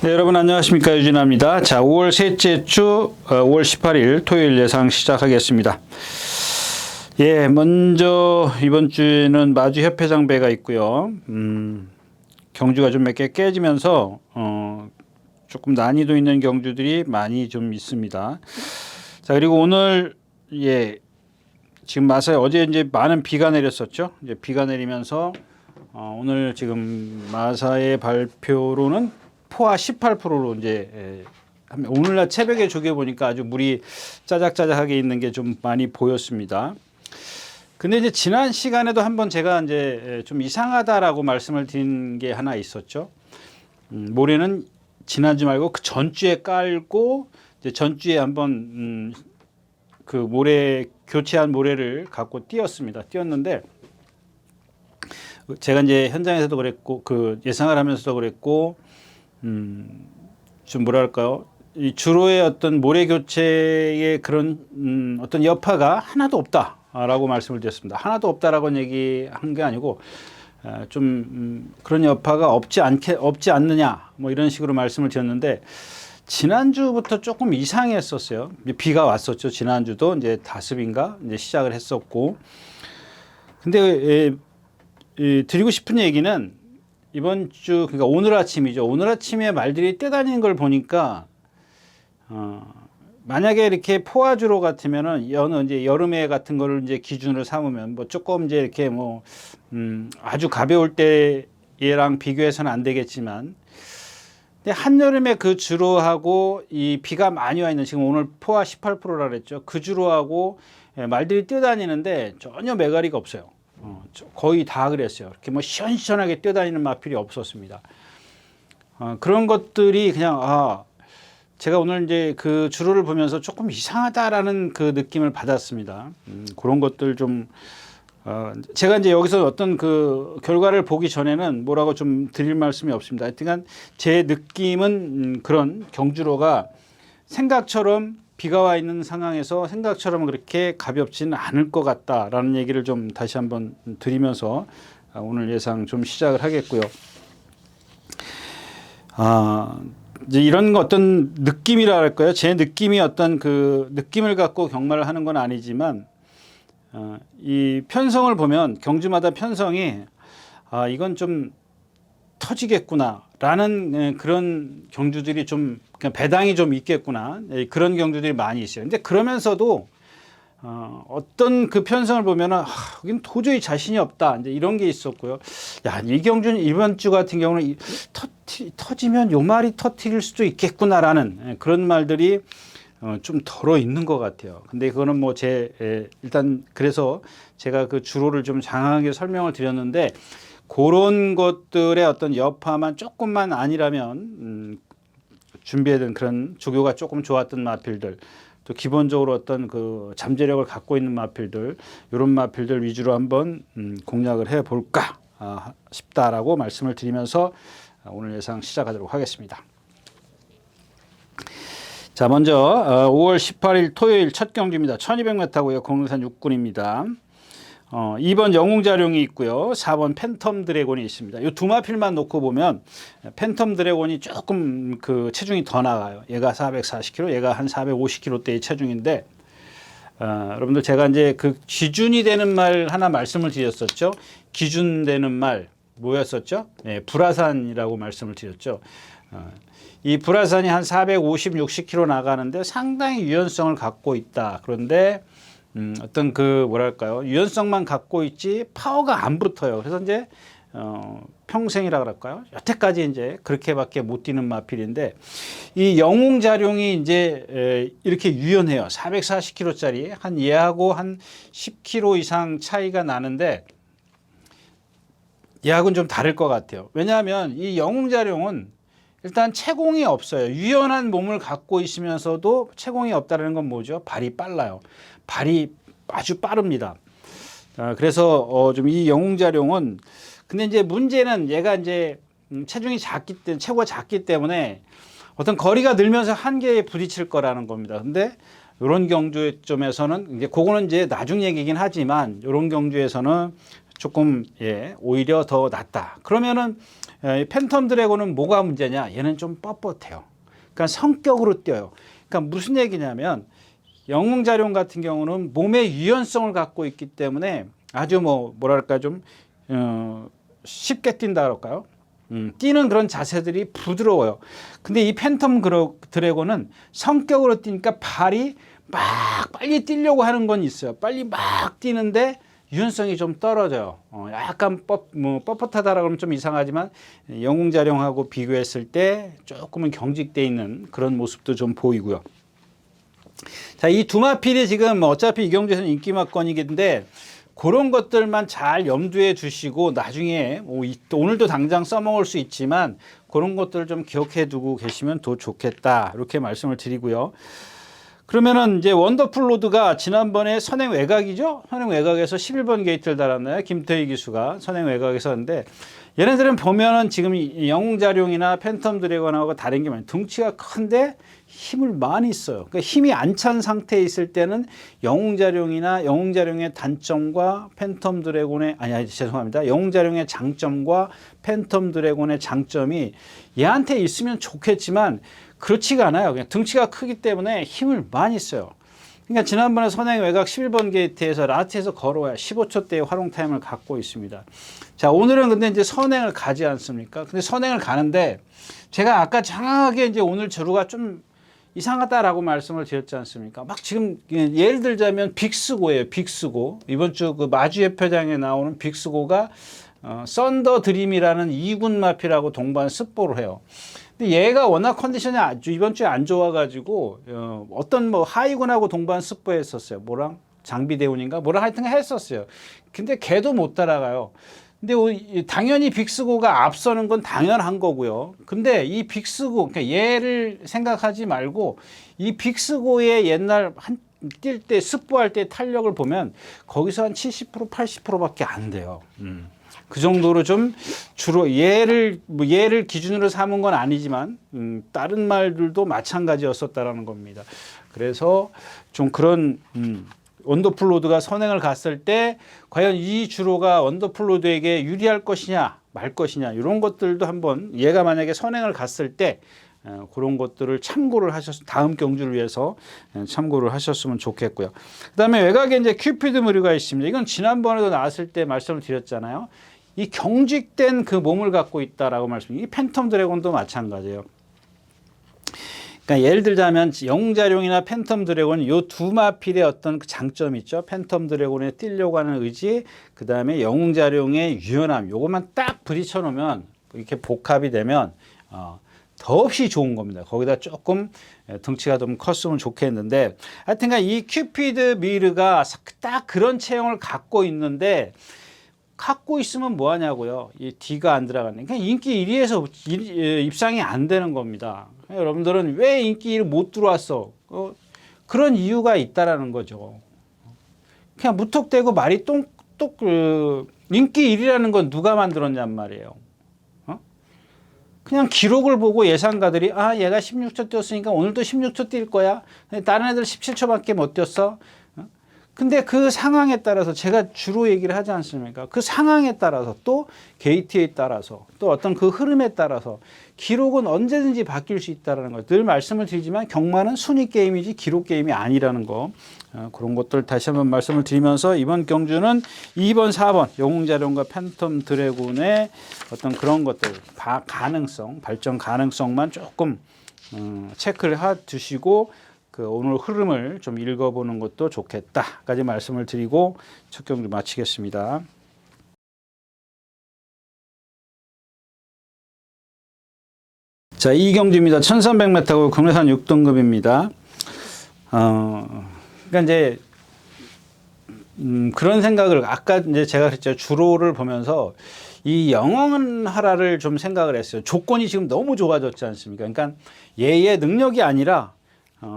네, 여러분 안녕하십니까, 유진아입니다. 자, 5월 셋째 주 5월 18일 토요일 예상 시작하겠습니다. 예, 먼저 이번 주에는 마주 협회장배가 있고요. 경주가 좀 몇 개 깨지면서 조금 난이도 있는 경주들이 많이 좀 있습니다. 자, 그리고 오늘 지금 마사에 어제 이제 많은 비가 내렸었죠. 이제 비가 내리면서 오늘 지금 마사의 발표로는 포화 18%로 이제 오늘날 새벽에 조개 보니까 아주 물이 짜작짜작하게 있는 게 좀 많이 보였습니다. 근데 이제 지난 시간에도 한번 제가 이제 좀 이상하다라고 말씀을 드린 게 하나 있었죠. 모래는 지난주 말고 그 전주에 깔고 이제 전주에 한번 그 모래 교체한 모래를 갖고 띄었는데 제가 이제 현장에서도 그랬고 그 예상을 하면서도 그랬고 좀 뭐랄까요, 이 주로의 어떤 모래 교체의 그런 어떤 여파가 하나도 없다라고 말씀을 드렸습니다. 하나도 없다라고 얘기한 게 아니고 좀 그런 여파가 없지 않느냐 뭐 이런 식으로 말씀을 드렸는데 지난주부터 조금 이상했었어요. 비가 왔었죠. 지난주도 이제 다습인가 이제 시작을 했었고, 근데 드리고 싶은 얘기는 이번 주, 그러니까 오늘 아침이죠. 오늘 아침에 말들이 뛰어다니는 걸 보니까 만약에 이렇게 포화주로 같으면은 이제 여름에 같은 거를 이제 기준으로 삼으면 뭐 조금 이제 이렇게 뭐 아주 가벼울 때랑 비교해서는 안 되겠지만, 근데 한여름에 그 주로하고 이 비가 많이 와 있는 지금 오늘 포화 18%라 그랬죠. 그 주로하고 말들이 뛰어다니는데 전혀 매가리가 없어요. 거의 다 그랬어요. 이렇게 뭐 시원시원하게 뛰어다니는 마필이 없었습니다. 그런 것들이 그냥 제가 오늘 이제 그 주로를 보면서 조금 이상하다라는 그 느낌을 받았습니다. 그런 것들 좀 제가 이제 여기서 어떤 그 결과를 보기 전에는 뭐라고 좀 드릴 말씀이 없습니다. 하여튼 제 느낌은 그런 경주로가 생각처럼 비가 와 있는 상황에서 생각처럼 그렇게 가볍지는 않을 것 같다라는 얘기를 좀 다시 한번 드리면서 오늘 예상 좀 시작을 하겠고요. 이제 이런 어떤 느낌이라 할까요? 제 느낌이 어떤 그 느낌을 갖고 경마를 하는 건 아니지만 이 편성을 보면 경주마다 편성이 이건 좀 터지겠구나라는 그런 경주들이 좀 그냥 배당이 좀 있겠구나, 그런 경주들이 많이 있어요. 근데 그러면서도 어떤 그 편성을 보면은 여긴 도저히 자신이 없다, 이제 이런 게 있었고요. 야, 이 경주는 이번 주 같은 경우는 터지면 요 말이 터뜨릴 수도 있겠구나라는 그런 말들이 좀 덜어 있는 것 같아요. 근데 그거는 뭐 일단 그래서 제가 그 주로를 좀 장황하게 설명을 드렸는데, 그런 것들의 어떤 여파만 조금만 아니라면 준비해둔 그런 조교가 조금 좋았던 마필들, 또 기본적으로 어떤 그 잠재력을 갖고 있는 마필들, 이런 마필들 위주로 한번 공략을 해볼까 싶다라고 말씀을 드리면서 오늘 예상 시작하도록 하겠습니다. 자, 먼저 5월 18일 토요일 첫 경주입니다. 1200m고요. 공릉산 6군입니다. 2번 영웅자룡이 있고요. 4번 팬텀 드래곤이 있습니다. 이 두 마필만 놓고 보면 팬텀 드래곤이 조금 그 체중이 더 나가요. 얘가 440kg, 얘가 한 450kg대의 체중인데, 여러분들 제가 이제 그 기준이 되는 말 하나 말씀을 드렸었죠. 기준 되는 말 뭐였었죠? 네, 불화산이라고 말씀을 드렸죠. 이 불화산이 한 450, 60kg 나가는데 상당히 유연성을 갖고 있다. 그런데 어떤 그 뭐랄까요, 유연성만 갖고 있지 파워가 안 붙어요. 그래서 이제 평생이라 그럴까요, 여태까지 이제 그렇게밖에 못 뛰는 마필인데, 이 영웅자룡이 이제 이렇게 유연해요. 440kg짜리 한 얘하고 한 10kg 이상 차이가 나는데 얘하고는 좀 다를 것 같아요. 왜냐하면 이 영웅자룡은 일단 체공이 없어요. 유연한 몸을 갖고 있으면서도 체공이 없다는 건 뭐죠? 발이 빨라요. 발이 아주 빠릅니다. 그래서 좀 이 영웅자룡은, 근데 이제 문제는 얘가 이제 체중이 체구가 작기 때문에 어떤 거리가 늘면서 한계에 부딪힐 거라는 겁니다. 근데 이런 경주점에서는 이제 그거는 이제 나중 얘기긴 하지만, 이런 경주에서는 조금 오히려 더 낫다. 그러면은 팬텀 드래곤은 뭐가 문제냐? 얘는 좀 뻣뻣해요. 그러니까 성격으로 뛰어요. 그러니까 무슨 얘기냐면 영웅자룡 같은 경우는 몸의 유연성을 갖고 있기 때문에 아주 뭐랄까 좀 쉽게 뛴다 그럴까요? 뛰는 그런 자세들이 부드러워요. 근데 이 팬텀 드래곤은 성격으로 뛰니까 발이 막 빨리 뛰려고 하는 건 있어요. 빨리 막 뛰는데 유연성이 좀 떨어져요. 약간 뻣뻣하다라고 하면 좀 이상하지만 영웅자룡하고 비교했을 때 조금은 경직돼 있는 그런 모습도 좀 보이고요. 자, 이 두마필이 지금 어차피 이경주에서는 인기만권이긴데 그런 것들만 잘 염두에 두시고 나중에 오늘도 당장 써먹을 수 있지만 그런 것들을 좀 기억해 두고 계시면 더 좋겠다. 이렇게 말씀을 드리고요. 그러면은 이제 원더풀 로드가 지난번에 선행 외곽이죠? 선행 외곽에서 11번 게이트를 달았나요? 김태희 기수가 선행 외곽에서 했는데 얘네들은 보면은 지금 영웅자룡이나 팬텀 드래곤하고 다른 게 많아요. 등치가 큰데 힘을 많이 써요. 그러니까 힘이 안 찬 상태에 있을 때는 영웅자룡의 단점과 팬텀 드래곤의 죄송합니다. 영웅자룡의 장점과 팬텀 드래곤의 장점이 얘한테 있으면 좋겠지만 그렇지가 않아요. 그냥 등치가 크기 때문에 힘을 많이 써요. 그러니까 지난번에 선행 외곽 11번 게이트에서 라트에서 걸어야 15초대의 활용 타임을 갖고 있습니다. 자, 오늘은 근데 이제 선행을 가지 않습니까? 근데 선행을 가는데 제가 아까 정확하게 이제 오늘 저루가 좀 이상하다라고 말씀을 드렸지 않습니까? 막 지금 예를 들자면 빅스고예요. 빅스고. 이번 주 그 마주협회장에 나오는 빅스고가 썬더 드림이라는 2군 마필하고 동반 습보를 해요. 근데 얘가 워낙 컨디션이 이번 주에 안 좋아가지고 어떤 하이군하고 동반 습보했었어요. 뭐랑 장비대운인가 뭐랑 하여튼 했었어요. 근데 걔도 못 따라가요. 근데 당연히 빅스고가 앞서는 건 당연한 거고요. 근데 이 빅스고, 그러니까 얘를 생각하지 말고 이 빅스고의 옛날 뛸 때 습보할 때 탄력을 보면 거기서 한 70% 80%밖에 안 돼요. 그 정도로 좀 주로 얘를 기준으로 삼은 건 아니지만 다른 말들도 마찬가지였었다라는 겁니다. 그래서 좀 그런 원더풀 로드가 선행을 갔을 때 과연 이 주로가 원더풀 로드에게 유리할 것이냐 말 것이냐 이런 것들도 한번 얘가 만약에 선행을 갔을 때 그런 것들을 참고를 다음 경주를 위해서 참고를 하셨으면 좋겠고요. 그다음에 외곽에 이제 큐피드 무리가 있습니다. 이건 지난번에도 나왔을 때 말씀을 드렸잖아요. 이 경직된 그 몸을 갖고 있다라고 이 팬텀 드래곤도 마찬가지예요. 그러니까 예를 들자면 영웅자룡이나 팬텀 드래곤 요 두 마필의 어떤 그 장점이 있죠. 팬텀 드래곤에 뛰려고 하는 의지, 그 다음에 영웅자룡의 유연함, 요것만 딱 부딪혀 놓으면 이렇게 복합이 되면 더없이 좋은 겁니다. 거기다 조금 등치가 좀 컸으면 좋겠는데 하여튼간 이 큐피드 미르가 딱 그런 체형을 갖고 있는데 갖고 있으면 뭐 하냐고요. 이 D가 안 들어가는. 그냥 인기 1위에서 입상이 안 되는 겁니다. 여러분들은 왜 인기 1위 못 들어왔어? 그런 이유가 있다라는 거죠. 그냥 무턱대고 말이 인기 1위라는 건 누가 만들었냔 말이에요. 그냥 기록을 보고 예상가들이 얘가 16초 뛰었으니까 오늘도 16초 뛸 거야. 다른 애들 17초밖에 못 뛰었어. 근데 그 상황에 따라서 제가 주로 얘기를 하지 않습니까? 그 상황에 따라서 또 게이트에 따라서 또 어떤 그 흐름에 따라서 기록은 언제든지 바뀔 수 있다는 거. 늘 말씀을 드리지만 경마는 순위 게임이지 기록 게임이 아니라는 거. 그런 것들 다시 한번 말씀을 드리면서 이번 경주는 2번, 4번 영웅자룡과 팬텀 드래곤의 어떤 그런 것들 발전 가능성만 조금 체크를 해두시고 그 오늘 흐름을 좀 읽어보는 것도 좋겠다까지 말씀을 드리고 첫 경주 마치겠습니다. 자, 이 경주입니다. 1300m고 국내산 6등급입니다. 그러니까 이제 그런 생각을 아까 이제 제가 그랬죠. 주로를 보면서 이 영원하라를 좀 생각을 했어요. 조건이 지금 너무 좋아졌지 않습니까? 그러니까 얘의 능력이 아니라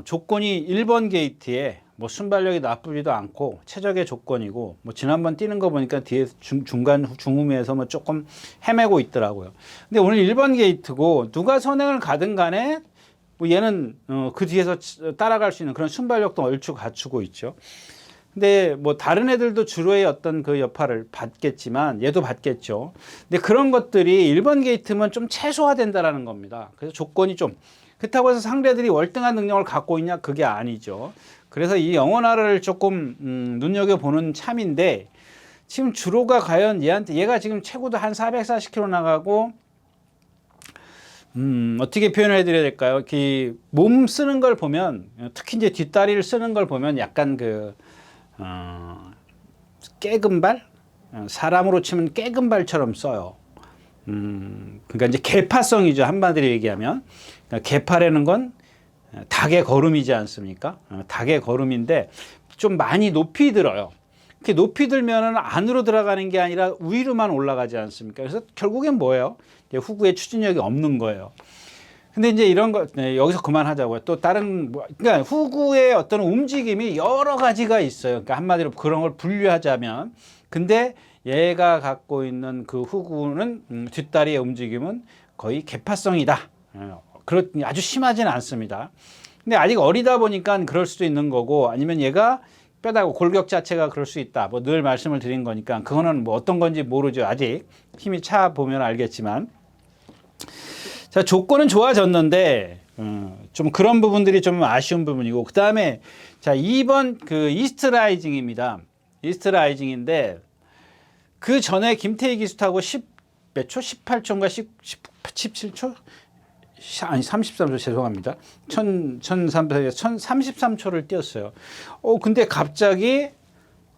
조건이 1번 게이트에 뭐 순발력이 나쁘지도 않고 최적의 조건이고 뭐 지난번 뛰는 거 보니까 뒤에 중간 중후미에서 뭐 조금 헤매고 있더라고요. 근데 오늘 1번 게이트고 누가 선행을 가든 간에 뭐 얘는 그 뒤에서 따라갈 수 있는 그런 순발력도 얼추 갖추고 있죠. 근데 뭐 다른 애들도 주로의 어떤 그 여파를 받겠지만 얘도 받겠죠. 근데 그런 것들이 1번 게이트면 좀 최소화된다라는 겁니다. 그래서 조건이 좀 그렇다고 해서 상대들이 월등한 능력을 갖고 있냐? 그게 아니죠. 그래서 이 영원화를 조금 눈여겨보는 참인데 지금 주로가 과연 얘가 지금 최고도 한 440km 나가고 어떻게 표현을 해드려야 될까요? 몸 쓰는 걸 보면 특히 이제 뒷다리를 쓰는 걸 보면 약간 깨금발? 사람으로 치면 깨금발처럼 써요. 그러니까 이제 개파성이죠. 한마디로 얘기하면. 그러니까 개파라는 건 닭의 걸음이지 않습니까? 닭의 걸음인데 좀 많이 높이 들어요. 이렇게 높이 들면은 안으로 들어가는 게 아니라 위로만 올라가지 않습니까? 그래서 결국엔 뭐예요? 후구에 추진력이 없는 거예요. 근데 이제 이런 거 여기서 그만하자고요. 또 다른 그러니까 후구의 어떤 움직임이 여러 가지가 있어요. 그러니까 한마디로 그런 걸 분류하자면 근데 얘가 갖고 있는 그 후구는 뒷다리의 움직임은 거의 개파성이다. 아주 심하지는 않습니다. 근데 아직 어리다 보니까 그럴 수도 있는 거고 아니면 얘가 뼈다고 골격 자체가 그럴 수 있다. 뭐 늘 말씀을 드린 거니까 그거는 뭐 어떤 건지 모르죠. 아직 힘이 차 보면 알겠지만. 자, 조건은 좋아졌는데 좀 그런 부분들이 좀 아쉬운 부분이고 그 다음에 자 2번 그 이스트 라이징입니다. 이스트 라이징인데 그 전에 김태희 기수하고 10몇 초? 18초인가 17초? 아니 33초 죄송합니다. 1033초를 뛰었어요. 근데 갑자기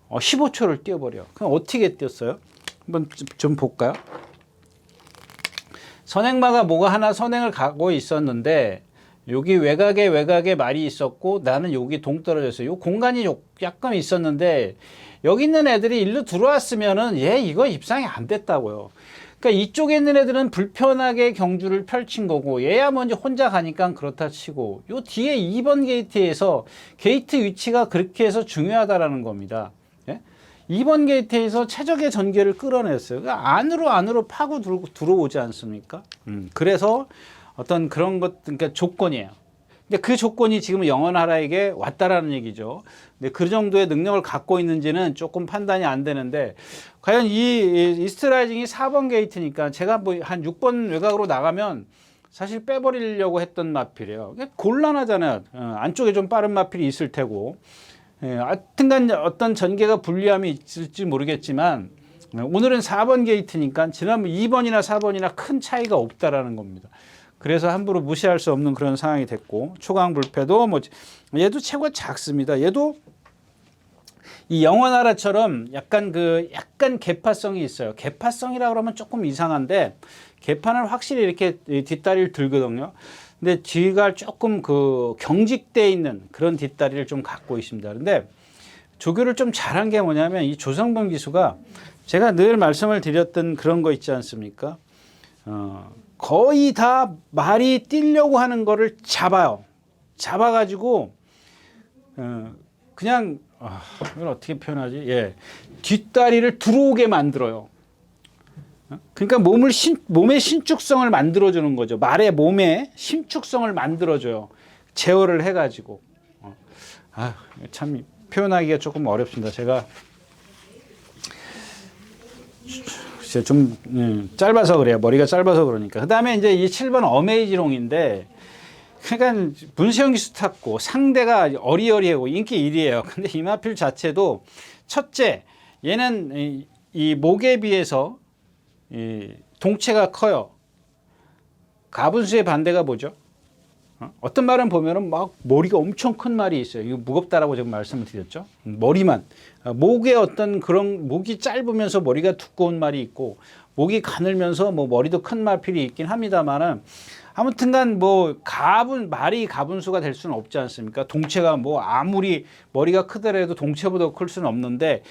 15초를 뛰어버려. 그럼 어떻게 뛰었어요? 한번 좀 볼까요? 선행마가 뭐가 하나 선행을 가고 있었는데 여기 외곽에 말이 있었고 나는 여기 동떨어졌어요. 요 공간이 약간 있었는데 여기 있는 애들이 일로 들어왔으면은 얘 이거 입상이 안 됐다고요. 그러니까 이쪽에 있는 애들은 불편하게 경주를 펼친 거고 얘야 먼저 혼자 가니까 그렇다 치고 요 뒤에 2번 게이트에서 게이트 위치가 그렇게 해서 중요하다라는 겁니다. 예? 2번 게이트에서 최적의 전개를 끌어냈어요. 그러니까 안으로 파고 들어오지 않습니까? 그래서 어떤 그런 것, 그러니까 조건이에요. 근데 그 조건이 지금 영원하라에게 왔다라는 얘기죠. 근데 그 정도의 능력을 갖고 있는지는 조금 판단이 안 되는데, 과연 이 이스트라이징이 4번 게이트니까 제가 뭐 한 6번 외곽으로 나가면 사실 빼버리려고 했던 마필이에요. 곤란하잖아요. 안쪽에 좀 빠른 마필이 있을 테고. 하여튼간 어떤 전개가 불리함이 있을지 모르겠지만, 오늘은 4번 게이트니까 지난번 2번이나 4번이나 큰 차이가 없다라는 겁니다. 그래서 함부로 무시할 수 없는 그런 상황이 됐고, 초강 불패도 뭐 얘도 체구가 작습니다. 얘도 이 영원하라처럼 약간 개파성이 있어요. 개파성이라 그러면 조금 이상한데 개파는 확실히 이렇게 뒷다리를 들거든요. 근데 뒤가 조금 경직돼 있는 그런 뒷다리를 좀 갖고 있습니다. 근데 조교를 좀 잘한 게 뭐냐면 이 조성범 기수가 제가 늘 말씀을 드렸던 그런 거 있지 않습니까? 거의 다 말이 뛰려고 하는 거를 잡아요. 잡아가지고 그냥 이걸 어떻게 표현하지? 예, 뒷다리를 들어오게 만들어요. 그러니까 몸의 신축성을 만들어주는 거죠. 말의 몸의 신축성을 만들어줘요. 제어를 해가지고. 참 표현하기가 조금 어렵습니다. 제가 좀 짧아서 그래요. 머리가 짧아서 그러니까. 그 다음에 이제 이 7번 어메이지롱인데, 그러니까 문세영 기수 탔고 상대가 어리어리하고 인기 1위예요. 근데 이마필 자체도 첫째, 얘는 이 목에 비해서 이 동체가 커요. 가분수의 반대가 뭐죠? 어떤 말은 보면은 막 머리가 엄청 큰 말이 있어요. 이거 무겁다라고 제가 말씀을 드렸죠. 머리만. 목에 어떤 그런, 목이 짧으면서 머리가 두꺼운 말이 있고, 목이 가늘면서 뭐 머리도 큰 말필이 있긴 합니다만은, 아무튼간 말이 가분수가 될 수는 없지 않습니까? 동체가 뭐 아무리 머리가 크더라도 동체보다 클 수는 없는데,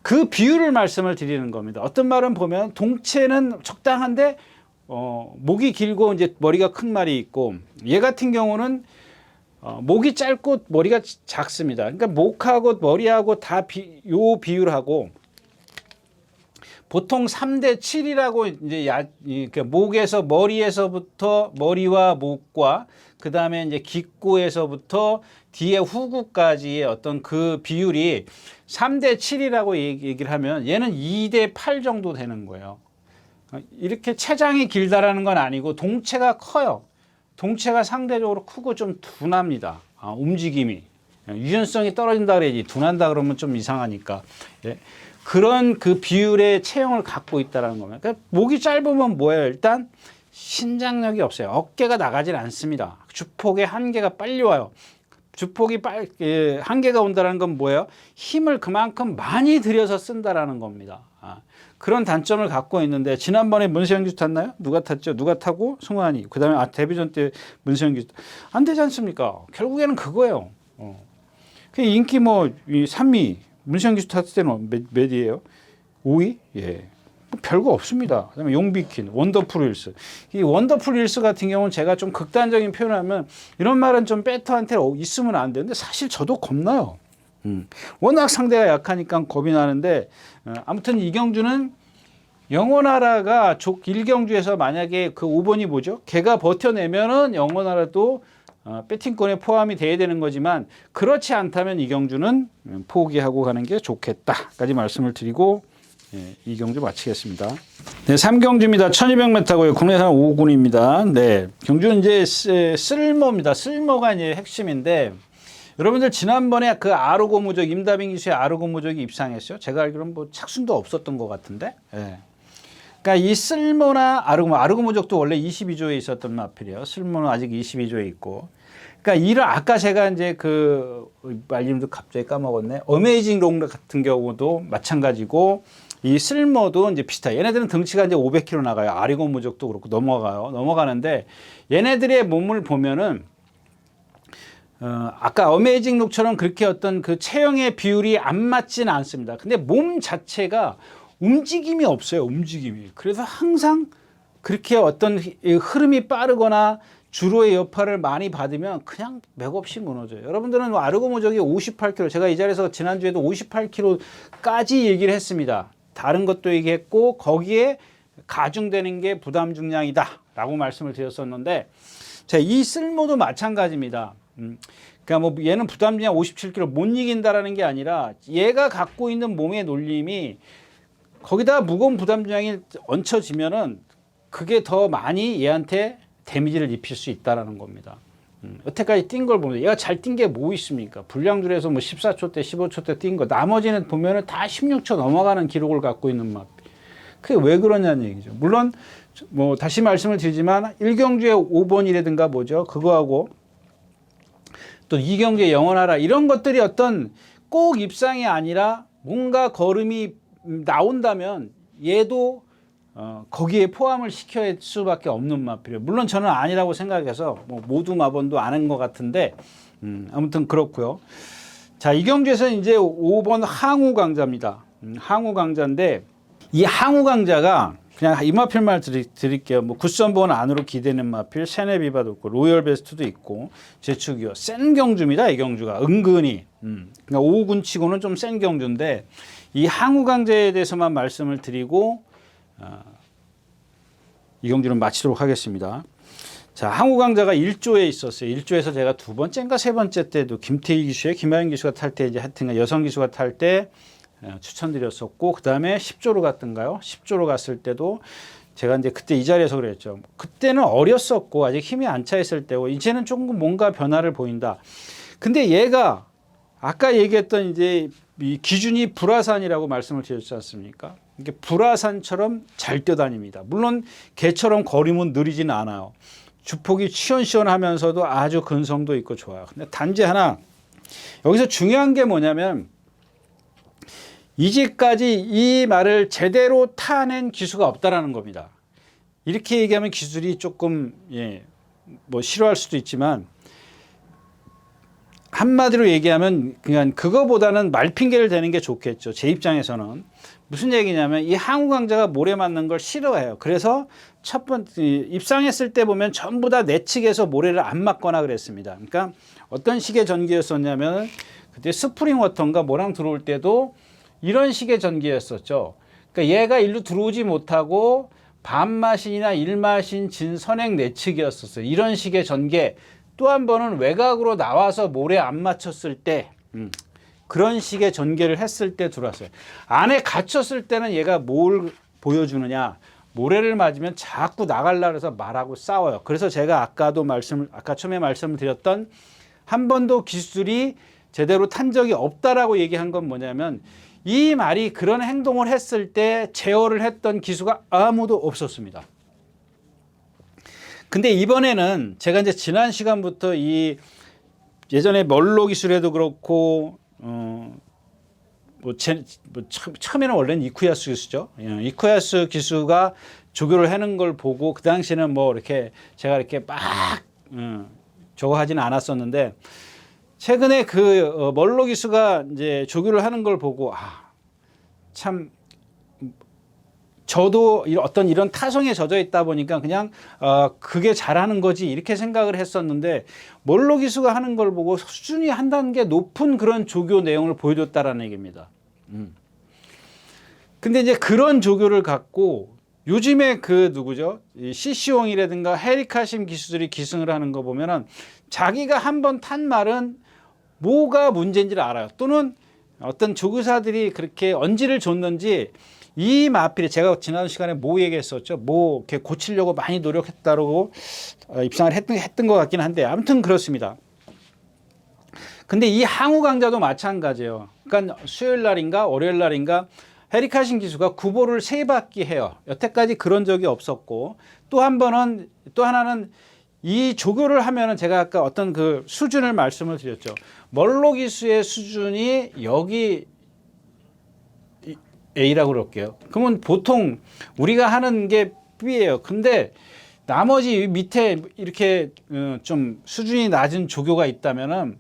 그 비율을 말씀을 드리는 겁니다. 어떤 말은 보면 동체는 적당한데 목이 길고 이제 머리가 큰 말이 있고, 얘 같은 경우는 목이 짧고 머리가 작습니다. 그러니까 목하고 머리하고 다 요 비율하고 보통 3대 7이라고 이제 목에서 머리에서부터 머리와 목과 그 다음에 이제 기꼬에서부터 뒤에 후구까지의 어떤 그 비율이 3대 7이라고 얘기를 하면 얘는 2대 8 정도 되는 거예요. 이렇게 체장이 길다라는 건 아니고 동체가 커요. 동체가 상대적으로 크고 좀 둔합니다. 움직임이. 유연성이 떨어진다 그래야지 둔한다 그러면 좀 이상하니까. 예. 그런 그 비율의 체형을 갖고 있다는 겁니다. 그러니까 목이 짧으면 뭐예요? 일단 신장력이 없어요. 어깨가 나가질 않습니다. 주폭의 한계가 빨리 와요. 주폭이 한계가 온다는 건 뭐예요? 힘을 그만큼 많이 들여서 쓴다라는 겁니다. 그런 단점을 갖고 있는데 지난번에 문세영 기수 탔나요? 누가 탔죠? 누가 타고? 승환이. 그 다음에 데뷔전 때 문세영 기수. 안 되지 않습니까? 결국에는 그거예요. 그 인기 뭐 3위. 문세영 기수 탔을 때는 몇이에요? 5위? 예. 뭐 별거 없습니다. 그다음에 용비킨, 원더풀 힐스. 이 원더풀 힐스 같은 경우는 제가 좀 극단적인 표현을 하면 이런 말은 좀 배터한테 있으면 안 되는데 사실 저도 겁나요. 워낙 상대가 약하니까 겁이 나는데 아무튼 이경주는 영원하라가 족 1경주에서 만약에 그 5번이 뭐죠? 걔가 버텨내면은 영원하라도 배팅권에 포함이 돼야 되는 거지만 그렇지 않다면 이경주는 포기하고 가는 게 좋겠다까지 말씀을 드리고 이경주 마치겠습니다. 네, 3경주입니다. 1200m고요. 국내산 5군입니다. 네, 경주는 이제 쓸모입니다. 쓸모가 이제 핵심인데 여러분들 지난번에 그 아르고무적 임다빈 기수의 아르고무적이 입상했어요. 제가 알기로는 뭐 착순도 없었던 것 같은데. 네. 그러니까 이 쓸모나 아르고무적도 원래 22조에 있었던 마필이에요. 쓸모는 아직 22조에 있고. 그러니까 이런 아까 제가 이제 그 말님도 갑자기 까먹었네. 어메이징 롱 같은 경우도 마찬가지고 이 쓸모도 이제 비슷해요. 얘네들은 덩치가 이제 500kg 나가요. 아르고무적도 그렇고 넘어가는데 얘네들의 몸을 보면은 아까 어메이징 룩처럼 그렇게 어떤 그 체형의 비율이 안 맞지는 않습니다. 근데 몸 자체가 움직임이 없어요. 움직임이. 그래서 항상 그렇게 어떤 흐름이 빠르거나 주로의 여파를 많이 받으면 그냥 맥없이 무너져요. 여러분들은 아르고무적이 58kg, 제가 이 자리에서 지난주에도 58kg까지 얘기를 했습니다. 다른 것도 얘기했고 거기에 가중되는 게 부담 중량이다 라고 말씀을 드렸었는데 자, 이 쓸모도 마찬가지입니다. 그러니까 뭐 얘는 부담 중량 57kg 못 이긴다라는 게 아니라 얘가 갖고 있는 몸의 놀림이 거기다 무거운 부담 중량이 얹혀지면은 그게 더 많이 얘한테 데미지를 입힐 수 있다라는 겁니다. 여태까지 뛴 걸 보면 얘가 잘 뛴 게 뭐 있습니까? 불량줄에서 뭐 14초 대 15초 대 뛴 거 나머지는 보면은 다 16초 넘어가는 기록을 갖고 있는 맛. 그게 왜 그러냐는 얘기죠. 물론 뭐 다시 말씀을 드리지만 1경주의 5번이라든가 뭐죠? 그거하고 또 2경주의 영원하라 이런 것들이 어떤 꼭 입상이 아니라 뭔가 걸음이 나온다면 얘도 거기에 포함을 시켜야 수밖에 없는 마필이에요. 물론 저는 아니라고 생각해서 뭐 모두 마번도 아는 것 같은데 아무튼 그렇고요. 자, 이경주에서는 이제 5번 항우 강자입니다. 항우 강자인데 이 항우 강자가 그냥 이 마필만 드릴게요. 뭐 굿선본 안으로 기대는 마필, 세네비바도 있고 로열 베스트도 있고 제축이요. 센 경주입니다. 이 경주가 은근히. 그러니까 5군 치고는 좀 센 경주인데 이 항우 강자에 대해서만 말씀을 드리고 이 경주는 마치도록 하겠습니다. 자, 항우 강자가 1조에 있었어요. 1조에서 제가 두 번째인가 세 번째 때도 김태희 기수에 김하연 기수가 탈 때 이제 하여튼 여성 기수가 탈 때 추천드렸었고 그 다음에 10조로 갔던가요? 10조로 갔을 때도 제가 이제 그때 이 자리에서 그랬죠. 그때는 어렸었고 아직 힘이 안 차 있을 때고 이제는 조금 뭔가 변화를 보인다. 근데 얘가 아까 얘기했던 이제 이 기준이 불화산이라고 말씀을 드렸지 않습니까? 이게 불화산처럼 잘 뛰어다닙니다. 물론 개처럼 거림은 느리진 않아요. 주폭이 시원시원하면서도 아주 근성도 있고 좋아요. 근데 단지 하나 여기서 중요한 게 뭐냐면 이제까지 이 말을 제대로 타낸 기수가 없다라는 겁니다. 이렇게 얘기하면 기술이 조금 뭐 싫어할 수도 있지만 한마디로 얘기하면 그냥 그거보다는 말핑계를 대는 게 좋겠죠. 제 입장에서는. 무슨 얘기냐면 이 항우 강자가 모래 맞는 걸 싫어해요. 그래서 첫 번째 입상했을 때 보면 전부 다 내측에서 모래를 안 맞거나 그랬습니다. 그러니까 어떤 식의 전기였었냐면 그때 스프링 워터인가 뭐랑 들어올 때도 이런 식의 전기였었죠. 그러니까 얘가 일로 들어오지 못하고 반마신이나 일마신 진 선행 내측이었었어요. 이런 식의 전개. 또 한 번은 외곽으로 나와서 모래 안 맞췄을 때 그런 식의 전개를 했을 때 들어왔어요. 안에 갇혔을 때는 얘가 뭘 보여주느냐. 모래를 맞으면 자꾸 나가려고 해서 말하고 싸워요. 그래서 제가 아까 처음에 말씀을 드렸던 한 번도 기술이 제대로 탄 적이 없다라고 얘기한 건 뭐냐면 이 말이 그런 행동을 했을 때 제어를 했던 기수가 아무도 없었습니다. 근데 이번에는 제가 이제 지난 시간부터 이 예전에 멀로 기술에도 그렇고 처음에는 원래는 이쿠야스 기수죠. 이쿠야스 기수가 조교를 하는 걸 보고 그 당시에는 뭐 이렇게 제가 이렇게 막 저거 하지는 않았었는데 최근에 그 멀로 기수가 이제 조교를 하는 걸 보고 참 저도 어떤 이런 타성에 젖어 있다 보니까 그냥 그게 잘하는 거지 이렇게 생각을 했었는데 멀로 기수가 하는 걸 보고 수준이 한 단계 높은 그런 조교 내용을 보여줬다라는 얘기입니다. 근데 이제 그런 조교를 갖고 요즘에 그 누구죠? 시시옹이라든가 헤리카심 기수들이 기승을 하는 거 보면은 자기가 한번 탄 말은 뭐가 문제인지를 알아요. 또는 어떤 조교사들이 그렇게 언지를 줬는지 이 마필이 제가 지난 시간에 뭐 얘기했었죠? 뭐 이렇게 고치려고 많이 노력했다고 입상을 했던 것 같긴 한데 아무튼 그렇습니다. 근데 이 항우 강좌도 마찬가지예요. 그러니까 수요일 날인가 월요일 날인가 헤리카신 기수가 구보를 3바퀴 해요. 여태까지 그런 적이 없었고 또 하나는 이 조교를 하면은 제가 아까 어떤 그 수준을 말씀을 드렸죠. 멀로 기수의 수준이 여기 A라고 그럴게요. 그러면 보통 우리가 하는 게 B예요. 근데 나머지 밑에 이렇게 좀 수준이 낮은 조교가 있다면은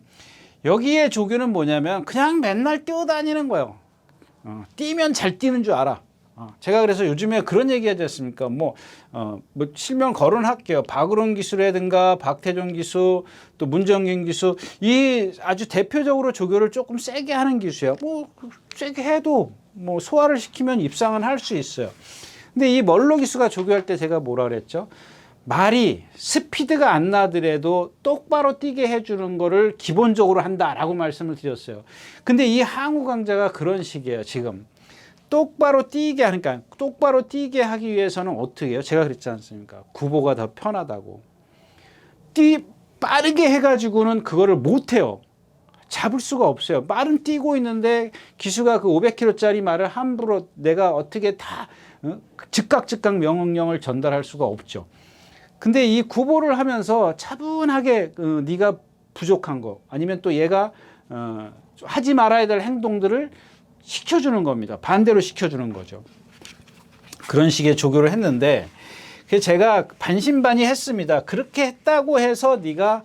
여기에 조교는 뭐냐면 그냥 맨날 뛰어다니는 거예요. 뛰면 잘 뛰는 줄 알아. 제가 그래서 요즘에 그런 얘기 하지 않습니까? 뭐 실명 거론할게요. 박으론 기수라든가 박태종 기수, 또 문정균 기수, 이 아주 대표적으로 조교를 조금 세게 하는 기수예요. 뭐 세게 해도 뭐 소화를 시키면 입상은 할 수 있어요. 근데 이 멀로 기수가 조교할 때 제가 뭐라 그랬죠? 말이 스피드가 안 나더라도 똑바로 뛰게 해주는 거를 기본적으로 한다라고 말씀을 드렸어요. 근데 이 항우 강좌가 그런 식이에요. 지금 똑바로 뛰게 하니까 똑바로 뛰게 하기 위해서는 어떻게 해요? 제가 그랬지 않습니까? 구보가 더 편하다고. 빠르게 해가지고는 그거를 못해요. 잡을 수가 없어요. 말은 뛰고 있는데 기수가 그 500km짜리 말을 함부로 내가 어떻게 다 즉각 명령을 전달할 수가 없죠. 근데 이 구보를 하면서 차분하게 네가 부족한 거 아니면 또 얘가 하지 말아야 될 행동들을 시켜주는 겁니다. 반대로 시켜주는 거죠. 그런 식의 조교를 했는데 제가 반신반의했습니다. 그렇게 했다고 해서 네가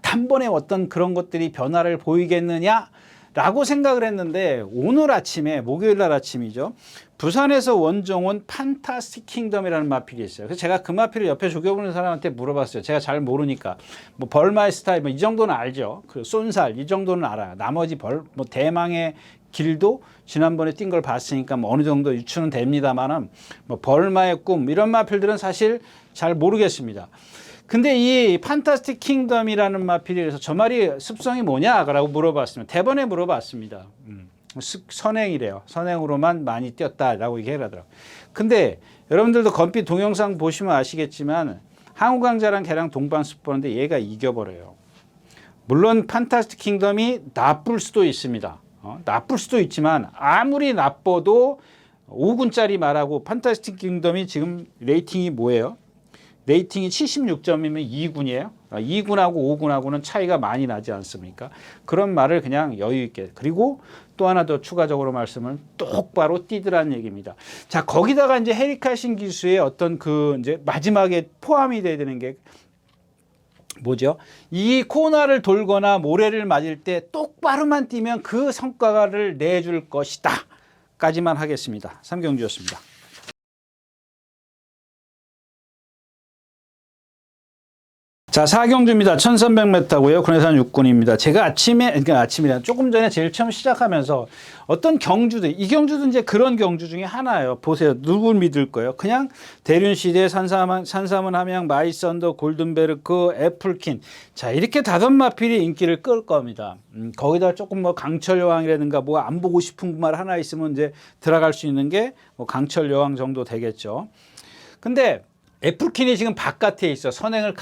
단번에 어떤 그런 것들이 변화를 보이겠느냐라고 생각을 했는데 오늘 아침에 목요일 날 아침이죠. 부산에서 원종 온 판타스틱 킹덤이라는 마필이 있어요. 그래서 제가 그 마필을 옆에 조교보는 사람한테 물어봤어요. 제가 잘 모르니까 뭐 벌마의 스타일 뭐 이 정도는 알죠. 그 쏜살 이 정도는 알아요. 나머지 뭐 대망의 길도 지난번에 뛴 걸 봤으니까 뭐 어느 정도 유추는 됩니다만은 뭐 벌마의 꿈 이런 마필들은 사실 잘 모르겠습니다. 근데 이 판타스틱 킹덤이라는 마필이 그래서 저 말이 습성이 뭐냐라고 물어봤습니다. 대번에 물어봤습니다. 선행이래요. 선행으로만 많이 뛰었다라고 얘기를 하더라고요. 근데 여러분들도 건피 동영상 보시면 아시겠지만 항우 강자랑 걔랑 동반수 보는데 얘가 이겨버려요. 물론 판타스틱 킹덤이 나쁠 수도 있습니다. 나쁠 수도 있지만 아무리 나빠도 5군짜리 말하고 판타스틱 킹덤이 지금 레이팅이 뭐예요? 레이팅이 76점이면 2군이에요. 2군하고 5군하고는 차이가 많이 나지 않습니까? 그런 말을 그냥 여유 있게. 그리고 또 하나 더 추가적으로 말씀을 똑바로 뛰더라는 얘기입니다. 자, 거기다가 이제 헤리카신 기수의 어떤 그 이제 마지막에 포함이 돼야 되는 게 뭐죠? 이 코너를 돌거나 모래를 맞을 때 똑바로만 뛰면 그 성과를 내줄 것이다. 까지만 하겠습니다. 삼경주였습니다. 자, 4경주입니다. 1300m고요. 군해산 육군입니다. 제가 아침이라 조금 전에 제일 처음 시작하면서 어떤 경주들, 이 경주도 이제 그런 경주 중에 하나예요. 보세요. 누굴 믿을 거예요? 그냥 대륜시대, 산삼은 함양, 마이썬더, 골든베르크, 애플킨. 자, 이렇게 5마필이 인기를 끌 겁니다. 거기다 조금 뭐 강철여왕이라든가 뭐 안 보고 싶은 말 하나 있으면 이제 들어갈 수 있는 게 뭐 강철여왕 정도 되겠죠. 근데 애플킨이 지금 바깥에 있어. 선행을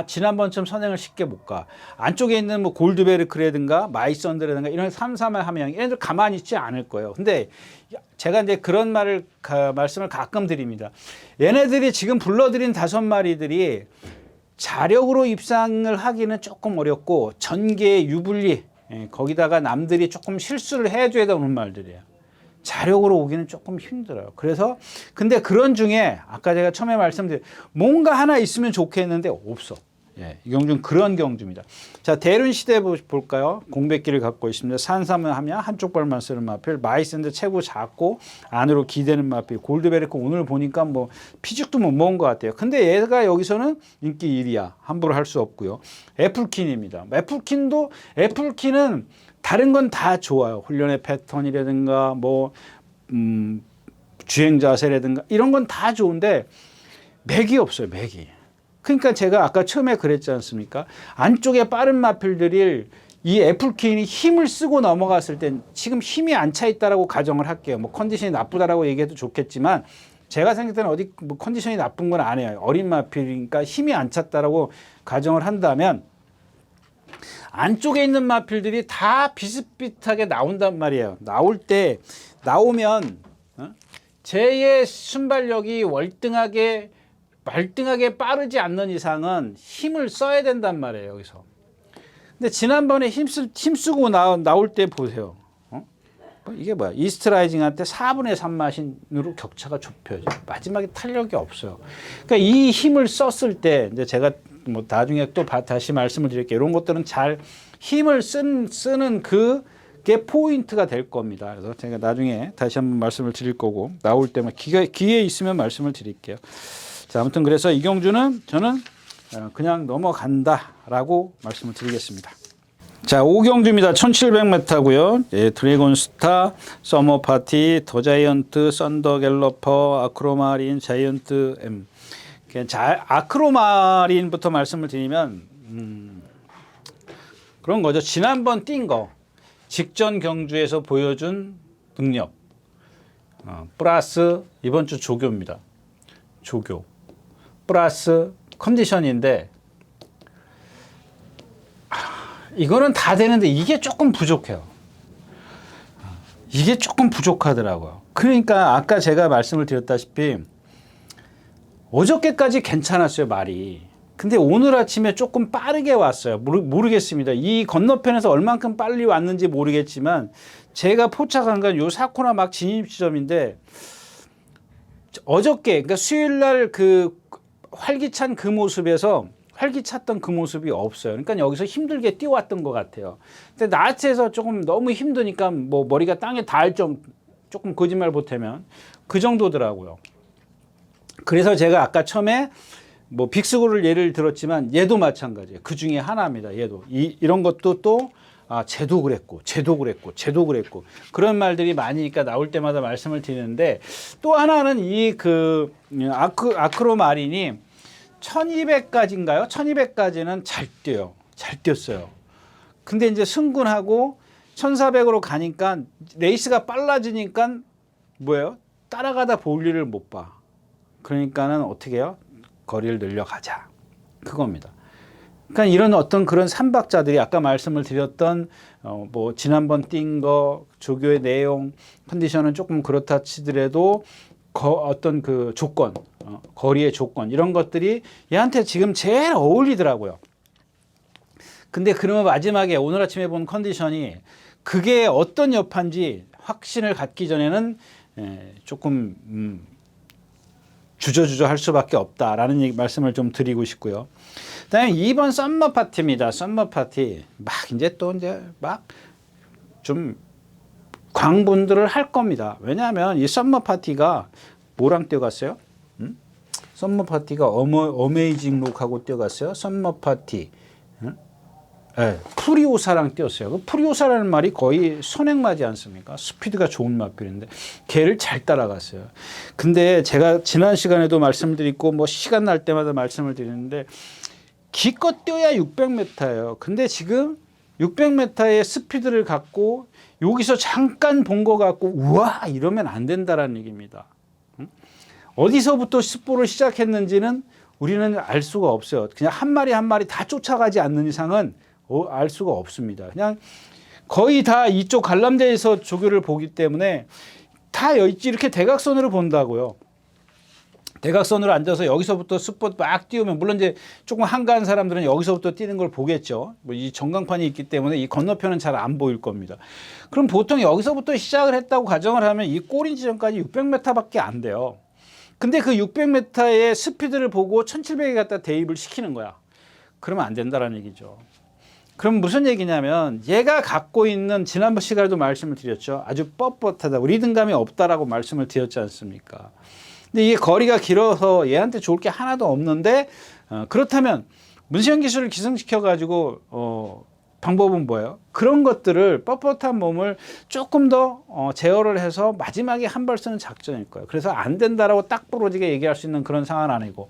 지난번처럼 선행을 쉽게 못 가. 안쪽에 있는 뭐 골드베르크라든가 마이썬드라든가 이런 삼삼의 함양 얘네들 가만히 있지 않을 거예요. 근데 제가 이제 그런 말씀을 가끔 드립니다. 얘네들이 지금 불러들인 5마리들이 자력으로 입상을 하기는 조금 어렵고 전개 유불리 거기다가 남들이 조금 실수를 해줘야 되는 말들이에요. 자력으로 오기는 조금 힘들어요. 그래서 근데 그런 중에 아까 제가 처음에 말씀드린 뭔가 하나 있으면 좋겠는데 없어. 예, 이 경주는 그런 경주입니다. 자, 대륜시대 볼까요? 공백기를 갖고 있습니다. 산삼은 하면 한쪽 발만 쓰는 마필, 마이썬드 체구 작고 안으로 기대는 마필, 골드베르크 오늘 보니까 뭐 피죽도 못 먹은 것 같아요. 근데 얘가 여기서는 인기 1위야. 함부로 할 수 없고요. 애플킨입니다. 애플킨은 다른 건 다 좋아요. 훈련의 패턴이라든가 뭐 주행 자세라든가 이런 건 다 좋은데 맥이 없어요. 맥이. 그러니까 제가 아까 처음에 그랬지 않습니까? 안쪽에 빠른 마필들이 이 애플킨이 힘을 쓰고 넘어갔을 땐 지금 힘이 안 차 있다라고 가정을 할게요. 뭐 컨디션이 나쁘다라고 얘기해도 좋겠지만 제가 생각할 때는 어디 뭐 컨디션이 나쁜 건 아니에요. 어린 마필이니까 힘이 안 찼다라고 가정을 한다면 안쪽에 있는 마필들이 다 비슷비슷하게 나온단 말이에요. 나오면 쟤의 순발력이 말등하게 빠르지 않는 이상은 힘을 써야 된단 말이에요. 여기서. 근데 지난번에 힘쓰고 나올 때 보세요. 이게 뭐야? 이스트라이징한테 4분의 3마신으로 격차가 좁혀져. 마지막에 탄력이 없어요. 그러니까 이 힘을 썼을 때 이제 제가 뭐 나중에 또 다시 말씀을 드릴게요. 이런 것들은 잘 힘을 쓰는 그게 포인트가 될 겁니다. 그래서 제가 나중에 다시 한번 말씀을 드릴 거고 나올 때만 기회 있으면 말씀을 드릴게요. 자, 아무튼 그래서 이 경주는 저는 그냥 넘어간다라고 말씀을 드리겠습니다. 자, 5경주입니다. 1700m고요. 예, 드래곤스타, 서머파티, 더자이언트, 썬더갤러퍼, 아크로마린, 자이언트 M. 아크로마린부터 말씀을 드리면 그런 거죠. 지난번 뛴 거 직전 경주에서 보여준 능력 플러스 이번 주 조교입니다. 조교 플러스 컨디션인데 이거는 다 되는데 이게 조금 부족해요. 이게 조금 부족하더라고요. 그러니까 아까 제가 말씀을 드렸다시피 어저께까지 괜찮았어요, 말이. 근데 오늘 아침에 조금 빠르게 왔어요. 모르겠습니다. 이 건너편에서 얼만큼 빨리 왔는지 모르겠지만 제가 포착한 건 요 4코너 막 진입 지점인데 어저께 그러니까 수요일 날 그 활기찬 그 모습에서 활기찼던 그 모습이 없어요. 그러니까 여기서 힘들게 뛰어왔던 것 같아요. 근데 나체에서 조금 너무 힘드니까 뭐 머리가 땅에 닿을 조금 거짓말 보태면 그 정도더라고요. 그래서 제가 아까 처음에 뭐 빅스고를 예를 들었지만 얘도 마찬가지예요. 그 중에 하나입니다. 얘도 이런 것도 또 쟤도 그랬고 그런 말들이 많으니까 나올 때마다 말씀을 드리는데 또 하나는 이 그 아크로마린이 1200까지인가요? 1200까지는 잘 뛰어요. 잘 뛰었어요. 근데 이제 승군하고 1400으로 가니까 레이스가 빨라지니까 뭐예요? 따라가다 볼일을 못 봐. 그러니까는 어떻게 해요? 거리를 늘려가자. 그겁니다. 그러니까 이런 어떤 그런 삼박자들이 아까 말씀을 드렸던 뭐 지난번 뛴 거 조교의 내용 컨디션은 조금 그렇다 치더라도 어떤 그 조건 거리의 조건 이런 것들이 얘한테 지금 제일 어울리더라고요. 근데 그러면 마지막에 오늘 아침에 본 컨디션이 그게 어떤 여파인지 확신을 갖기 전에는 조금 주저주저 할 수밖에 없다라는 말씀을 좀 드리고 싶고요. 그다음에 2번 썸머 파티입니다. 썸머 파티 막 이제 막 좀 광분들을 할 겁니다. 왜냐하면 이 썸머 파티가 뭐랑 뛰어갔어요? 썸머 파티가 어메이징 룩하고 뛰어갔어요. 썸머 파티. 네, 프리오사랑 뛰었어요. 그 프리오사라는 말이 거의 선행마지 않습니까? 스피드가 좋은 마필인데 걔를 잘 따라갔어요. 근데 제가 지난 시간에도 말씀드리고 뭐 시간 날 때마다 말씀을 드리는데 기껏 뛰어야 600m예요. 근데 지금 600m의 스피드를 갖고 여기서 잠깐 본 거 갖고 우와 이러면 안 된다라는 얘기입니다. 어디서부터 스포를 시작했는지는 우리는 알 수가 없어요. 그냥 한 마리 한 마리 다 쫓아가지 않는 이상은 알 수가 없습니다. 그냥 거의 다 이쪽 관람대에서 조교를 보기 때문에 다 이렇게 대각선으로 본다고요. 대각선으로 앉아서 여기서부터 스포 막 띄우면 물론 이제 조금 한가한 사람들은 여기서부터 뛰는 걸 보겠죠. 뭐 이 전광판이 있기 때문에 이 건너편은 잘 안 보일 겁니다. 그럼 보통 여기서부터 시작을 했다고 가정을 하면 이 꼬린 지점까지 600m밖에 안 돼요. 근데 그 600m의 스피드를 보고 1700에 갖다 대입을 시키는 거야. 그러면 안 된다라는 얘기죠. 그럼 무슨 얘기냐면 얘가 갖고 있는 지난번 시간에도 말씀을 드렸죠. 아주 뻣뻣하다. 리듬감이 없다라고 말씀을 드렸지 않습니까? 근데 이게 거리가 길어서 얘한테 좋을 게 하나도 없는데 그렇다면 문시영 기술을 기승시켜 가지고 방법은 뭐예요? 그런 것들을 뻣뻣한 몸을 조금 더 제어를 해서 마지막에 한 발 쓰는 작전일 거예요. 그래서 안 된다라고 딱 부러지게 얘기할 수 있는 그런 상황은 아니고.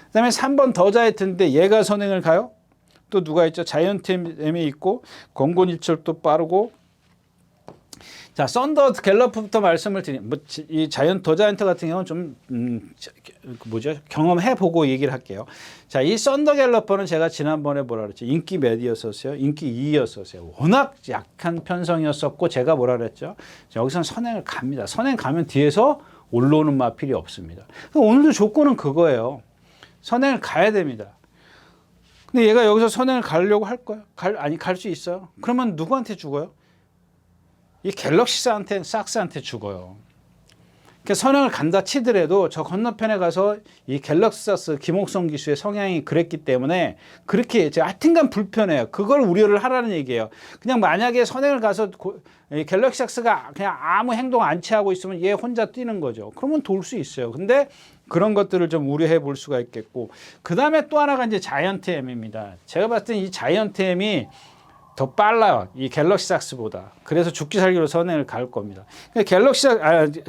그다음에 3번 더 자이언트인데 얘가 선행을 가요? 또 누가 있죠? 자이언트 M이 있고 권곤일철도 빠르고. 자, 썬더 갤러프부터 말씀을 드리면 이 더 자이언트 같은 경우는 좀 경험해 보고 얘기를 할게요. 자, 이 썬더 갤러퍼는 제가 지난번에 뭐라 그랬죠? 인기 몇이었었어요? 인기 2였었어요. 워낙 약한 편성이었었고 제가 뭐라 그랬죠? 자, 여기서는 선행을 갑니다. 선행 가면 뒤에서 올라오는 마필이 없습니다. 오늘도 조건은 그거예요. 선행을 가야 됩니다. 근데 얘가 여기서 선행을 가려고 할 거예요? 갈 수 있어요? 그러면 누구한테 죽어요? 이 갤럭시삭스한테 죽어요. 그러니까 선행을 간다 치더라도 저 건너편에 가서 이 갤럭시삭스 김옥성 기수의 성향이 그랬기 때문에 그렇게 하여튼간 불편해요. 그걸 우려를 하라는 얘기예요. 그냥 만약에 선행을 가서 갤럭시삭스가 그냥 아무 행동 안 취하고 있으면 얘 혼자 뛰는 거죠. 그러면 돌 수 있어요. 근데 그런 것들을 좀 우려해 볼 수가 있겠고, 그 다음에 또 하나가 이제 자이언트 M입니다. 제가 봤을 때 이 자이언트 M이 더 빨라요. 이 갤럭시삭스보다. 그래서 죽기 살기로 선행을 갈 겁니다.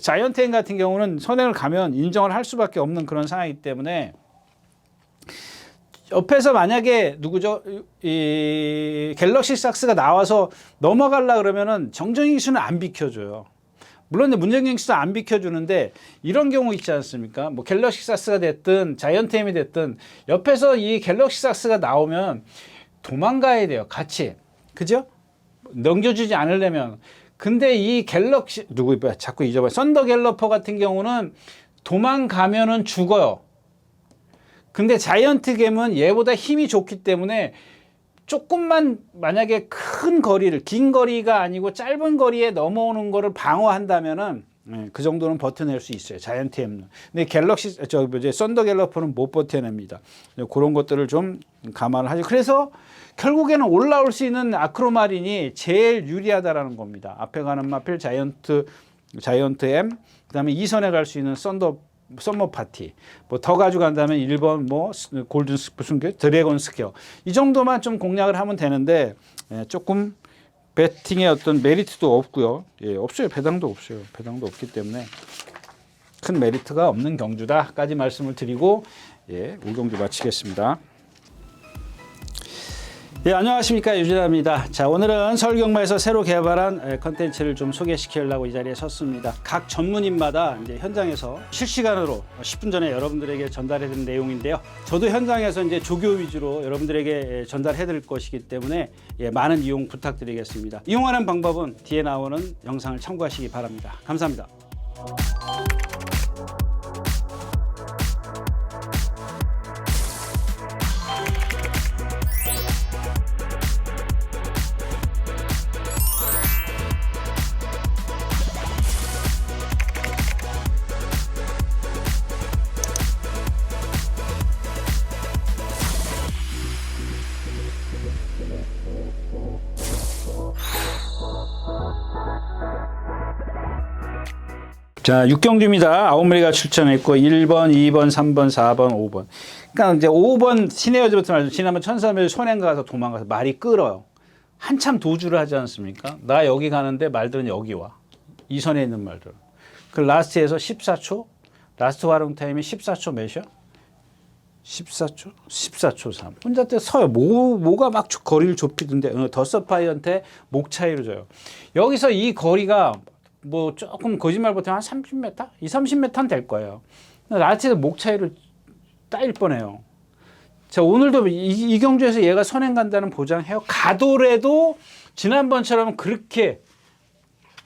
자이언트 M 같은 경우는 선행을 가면 인정을 할 수밖에 없는 그런 상황이기 때문에 옆에서 만약에 누구죠? 이 갤럭시삭스가 나와서 넘어가려 그러면은 정정희 기수는 안 비켜줘요. 물론 문정경 기수도 안 비켜주는데 이런 경우 있지 않습니까? 뭐 갤럭시삭스가 됐든 자이언트 M이 됐든 옆에서 이 갤럭시삭스가 나오면 도망가야 돼요. 같이. 그죠? 넘겨주지 않으려면. 근데 이 자꾸 잊어봐요. 썬더 갤러퍼 같은 경우는 도망가면은 죽어요. 근데 자이언트 겜은 얘보다 힘이 좋기 때문에 조금만 만약에 긴 거리가 아니고 짧은 거리에 넘어오는 거를 방어한다면은 그 정도는 버텨낼 수 있어요. 자이언트 M는. 근데 썬더 갤러퍼는 못 버텨냅니다. 그런 것들을 좀 감안을 하죠. 그래서 결국에는 올라올 수 있는 아크로마린이 제일 유리하다라는 겁니다. 앞에 가는 마필 자이언트 M, 그다음에 2선에 갈 수 있는 썸머 파티. 뭐 더 가져간다면 1번 골든 무슨 드래곤 스퀘어. 이 정도만 좀 공략을 하면 되는데 조금 배팅의 어떤 메리트도 없고요. 예, 없어요. 배당도 없어요. 배당도 없기 때문에 큰 메리트가 없는 경주다까지 말씀을 드리고 예, 5경주 마치겠습니다. 예, 안녕하십니까, 유진아입니다. 자, 오늘은 서울경마에서 새로 개발한 컨텐츠를 좀 소개시키려고 이 자리에 섰습니다. 각 전문인마다 이제 현장에서 실시간으로 10분 전에 여러분들에게 전달해 드린 내용인데요. 저도 현장에서 이제 조교 위주로 여러분들에게 전달해 드릴 것이기 때문에 예, 많은 이용 부탁드리겠습니다. 이용하는 방법은 뒤에 나오는 영상을 참고하시기 바랍니다. 감사합니다. 자, 6경주입니다. 9마리가 출전했고 1번, 2번, 3번, 4번, 5번. 그러니까 이제 5번 신의 여제부터 말이죠. 지난번 천사면 손해가 가서 도망가서 말이 끌어요. 한참 도주를 하지 않습니까? 나 여기 가는데 말들은 여기 와. 이 선에 있는 말들. 그 라스트에서 14초, 라스트 활용 타임이 14초 몇이야? 14초? 14초 3. 혼자 때 서요. 뭐가 막 거리를 좁히던데, 더서파이한테 목 차이로 져요. 여기서 이 거리가 뭐 조금 거짓말 못하면 한 30m? 30m는 될 거예요. 라스트에서 목 차이로 따일 뻔해요. 자, 오늘도 이 경주에서 얘가 선행 간다는 보장해요. 가더라도 지난번처럼 그렇게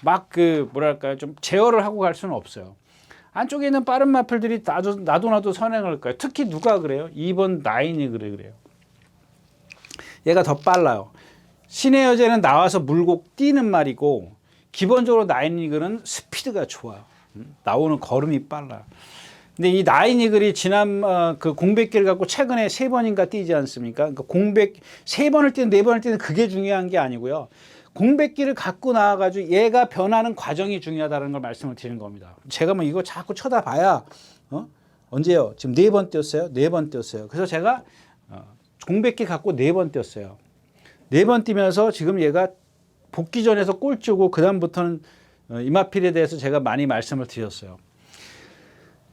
막 뭐랄까요, 좀 제어를 하고 갈 수는 없어요. 안쪽에 있는 빠른 마필들이 나도 선행할 거예요. 특히 누가 그래요? 2번 나인이 그래요. 얘가 더 빨라요. 신의 여제는 나와서 물고 뛰는 말이고, 기본적으로 나인이글은 스피드가 좋아요. 나오는 걸음이 빨라요. 근데 이 나인이글이 지난 그 공백기를 갖고 최근에 3번인가 뛰지 않습니까? 그러니까 공백 3번을 뛰는 4번을 뛰는 그게 중요한 게 아니고요. 공백기를 갖고 나와가지고 얘가 변하는 과정이 중요하다는 걸 말씀을 드리는 겁니다. 제가 뭐 이거 자꾸 쳐다봐야 언제요? 지금 4번 뛰었어요? 4번 뛰었어요. 그래서 제가 공백기 갖고 4번 뛰었어요. 4번 뛰면서 지금 얘가 복귀전에서 꼴찌고 그 다음부터는 이마필에 대해서 제가 많이 말씀을 드렸어요.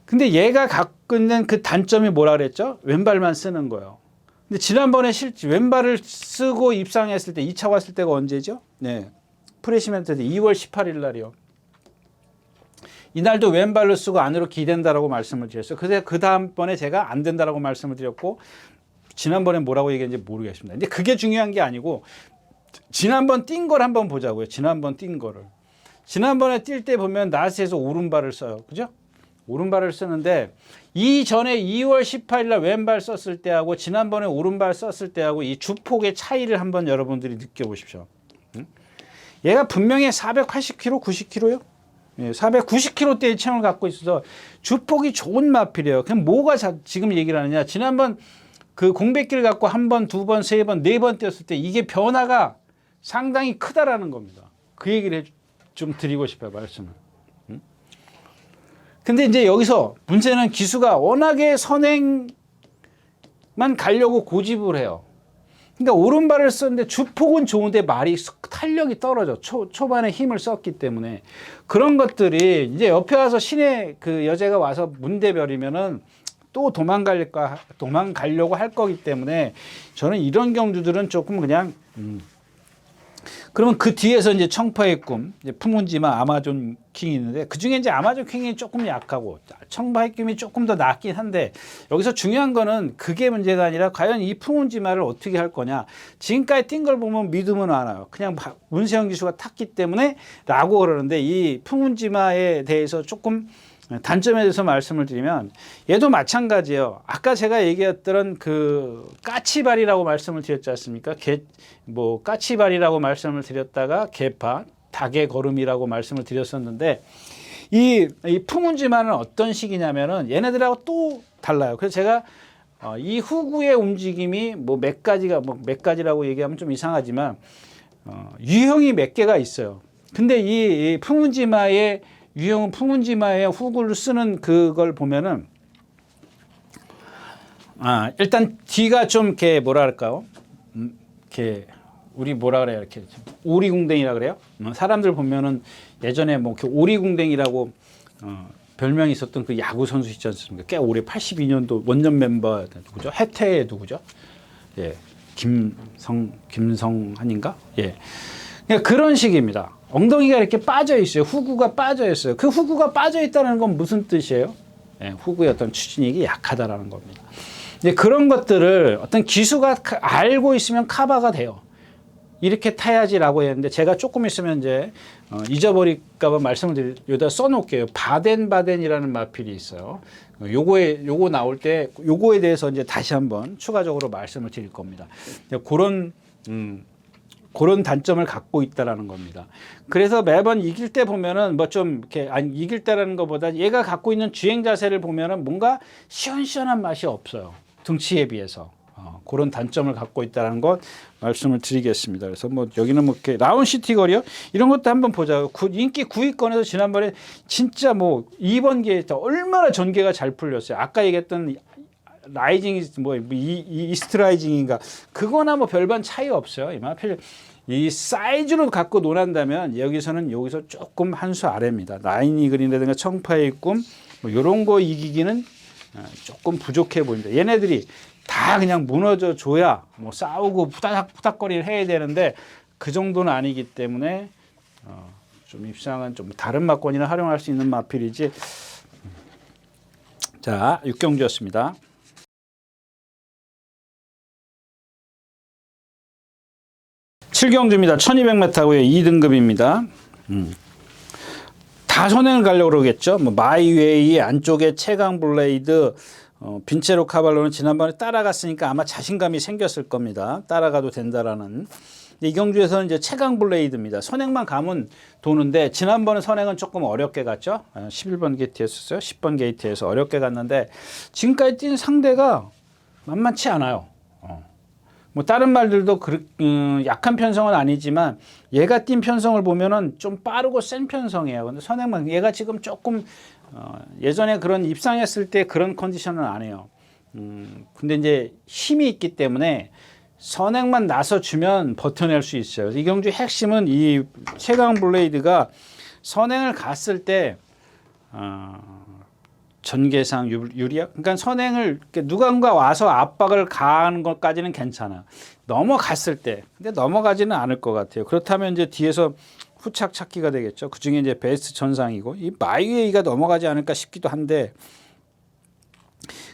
근데 얘가 갖고 있는 그 단점이 뭐라 그랬죠? 왼발만 쓰는 거예요. 근데 지난번에 실제 왼발을 쓰고 입상했을 때 2차 왔을 때가 언제죠? 네, 프레시멘트 때 2월 18일 날이요. 이날도 왼발로 쓰고 안으로 기댄다라고 말씀을 드렸어요. 그래서 그 다음번에 제가 안 된다라고 말씀을 드렸고, 지난번에 뭐라고 얘기했는지 모르겠습니다. 근데 그게 중요한 게 아니고, 지난번 뛴 걸 한번 보자고요. 지난번 뛴 거를. 지난번에 뛸 때 보면 나스에서 오른발을 써요. 그죠? 오른발을 쓰는데, 이전에 2월 18일 날 왼발 썼을 때하고 지난번에 오른발 썼을 때하고 이 주폭의 차이를 한번 여러분들이 느껴보십시오. 얘가 분명히 480kg, 90kg요. 예, 490kg대의 체형을 갖고 있어서 주폭이 좋은 마필이에요. 그럼 뭐가 지금 얘기를 하느냐. 지난번 그 공백기를 갖고 한 번, 두 번, 세 번, 네 번 뛰었을 때 이게 변화가 상당히 크다라는 겁니다. 그 얘기를 좀 드리고 싶어요, 말씀을. 근데 이제 여기서 문제는 기수가 워낙에 선행만 가려고 고집을 해요. 그러니까 오른발을 썼는데 주폭은 좋은데 말이 탄력이 떨어져. 초반에 힘을 썼기 때문에. 그런 것들이 이제 옆에 와서 신의 그 여제가 와서 문대별이면은 또 도망가려고 할 거기 때문에 저는 이런 경주들은 조금 그냥 그러면 그 뒤에서 이제 청파의 꿈, 이제 풍운지마, 아마존 킹이 있는데 그 중에 이제 아마존 킹이 조금 약하고 청파의 꿈이 조금 더 낫긴 한데, 여기서 중요한 거는 그게 문제가 아니라 과연 이 풍운지마를 어떻게 할 거냐. 지금까지 뛴 걸 보면 믿으면 안 와요. 그냥 문세영 기수가 탔기 때문에 라고 그러는데, 이 풍운지마에 대해서 조금 단점에 대해서 말씀을 드리면 얘도 마찬가지예요. 아까 제가 얘기했던 그 까치발이라고 말씀을 드렸지 않습니까? 까치발이라고 말씀을 드렸다가 개파, 닭의 걸음이라고 말씀을 드렸었는데, 이 풍운지마는 어떤 식이냐면은 얘네들하고 또 달라요. 그래서 제가 이 후구의 움직임이 몇 가지라고 얘기하면 좀 이상하지만 유형이 몇 개가 있어요. 근데 이 풍운지마의 유형은 풍운지마의 후구를 쓰는 그걸 보면은 일단 뒤가 좀 이렇게 뭐랄까요? 이렇게 우리 뭐라 그래요? 이렇게 오리궁뎅이라 그래요? 사람들 보면은 예전에 뭐 오리궁뎅이라고 별명이 있었던 그 야구 선수 있지 않습니까? 꽤 오래 82년도 원년 멤버 누구죠? 해태 누구죠? 예, 김성한인가? 예, 그러니까 그런 식입니다. 엉덩이가 이렇게 빠져 있어요. 후구가 빠져 있어요. 그 후구가 빠져 있다는 건 무슨 뜻이에요? 예, 후구의 어떤 추진력이 약하다라는 겁니다. 이제 그런 것들을 어떤 기수가 알고 있으면 커버가 돼요. 이렇게 타야지라고 했는데, 제가 조금 있으면 이제 잊어버릴까봐 말씀을 여기다 써놓을게요. 바덴이라는 마필이 있어요. 요거 나올 때 요거에 대해서 이제 다시 한번 추가적으로 말씀을 드릴 겁니다. 그런 단점을 갖고 있다라는 겁니다. 그래서 매번 이길 때 보면은 이길 때라는 것보다 얘가 갖고 있는 주행 자세를 보면은 뭔가 시원시원한 맛이 없어요. 등치에 비해서. 그런 단점을 갖고 있다는 것 말씀을 드리겠습니다. 그래서 뭐 여기는 뭐 이렇게 라운시티 거리요 이런 것도 한번 보자. 인기 9위권에서 지난번에 진짜 뭐 2번 게이트 얼마나 전개가 잘 풀렸어요. 아까 얘기했던 라이징 뭐 이스트 라이징인가 그거나 뭐 별반 차이 없어요. 이 사이즈로 갖고 논한다면 여기서 조금 한 수 아래입니다. 라이니 그린이라든가 청파의 꿈 뭐 이런 거 이기기는 조금 부족해 보입니다. 얘네들이 다 그냥 무너져 줘야 뭐 싸우고 푸닥푸닥거리를 해야 되는데 그 정도는 아니기 때문에 좀 입상은 좀 다른 막권이나 활용할 수 있는 마필이지. 자, 6경주였습니다. 7경주입니다. 1200m고요. 2등급입니다. 다 선행을 가려고 그러겠죠. 뭐 마이웨이 안쪽에 채강 블레이드 빈체로 카발로는 지난번에 따라갔으니까 아마 자신감이 생겼을 겁니다. 따라가도 된다라는. 이 경주에서는 이제 채강 블레이드입니다. 선행만 가면 도는데 지난번에 선행은 조금 어렵게 갔죠. 11번 게이트였었어요. 10번 게이트에서 어렵게 갔는데 지금까지 뛴 상대가 만만치 않아요. 뭐 다른 말들도 약한 편성은 아니지만 얘가 뛴 편성을 보면은 좀 빠르고 센 편성이에요. 근데 선행만 얘가 지금 조금 예전에 그런 입상했을 때 그런 컨디션은 안 해요. 근데 이제 힘이 있기 때문에 선행만 나서 주면 버텨낼 수 있어요. 이 경주 핵심은 이 최강 블레이드가 선행을 갔을 때 전개상 유리야. 그러니까 선행을 누군가 와서 압박을 가하는 것까지는 괜찮아. 넘어갔을 때, 근데 넘어가지는 않을 것 같아요. 그렇다면 이제 뒤에서 후착 찾기가 되겠죠. 그 중에 이제 베스트 전상이고 이 마이웨이가 넘어가지 않을까 싶기도 한데.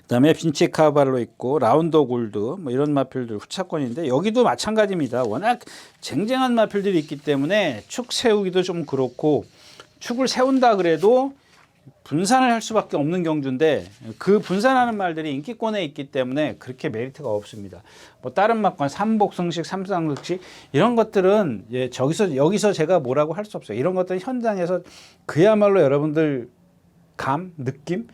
그다음에 빈체 카발로 있고 라운더 골드 뭐 이런 마필들 후차권인데 여기도 마찬가지입니다. 워낙 쟁쟁한 마필들이 있기 때문에 축 세우기도 좀 그렇고 축을 세운다 그래도 분산을 할 수밖에 없는 경주인데 그 분산하는 말들이 인기권에 있기 때문에 그렇게 메리트가 없습니다. 뭐 다른 막권 삼복승식, 삼상승식 이런 것들은 여기서 제가 뭐라고 할 수 없어요. 이런 것들은 현장에서 그야말로 여러분들 감, 느낌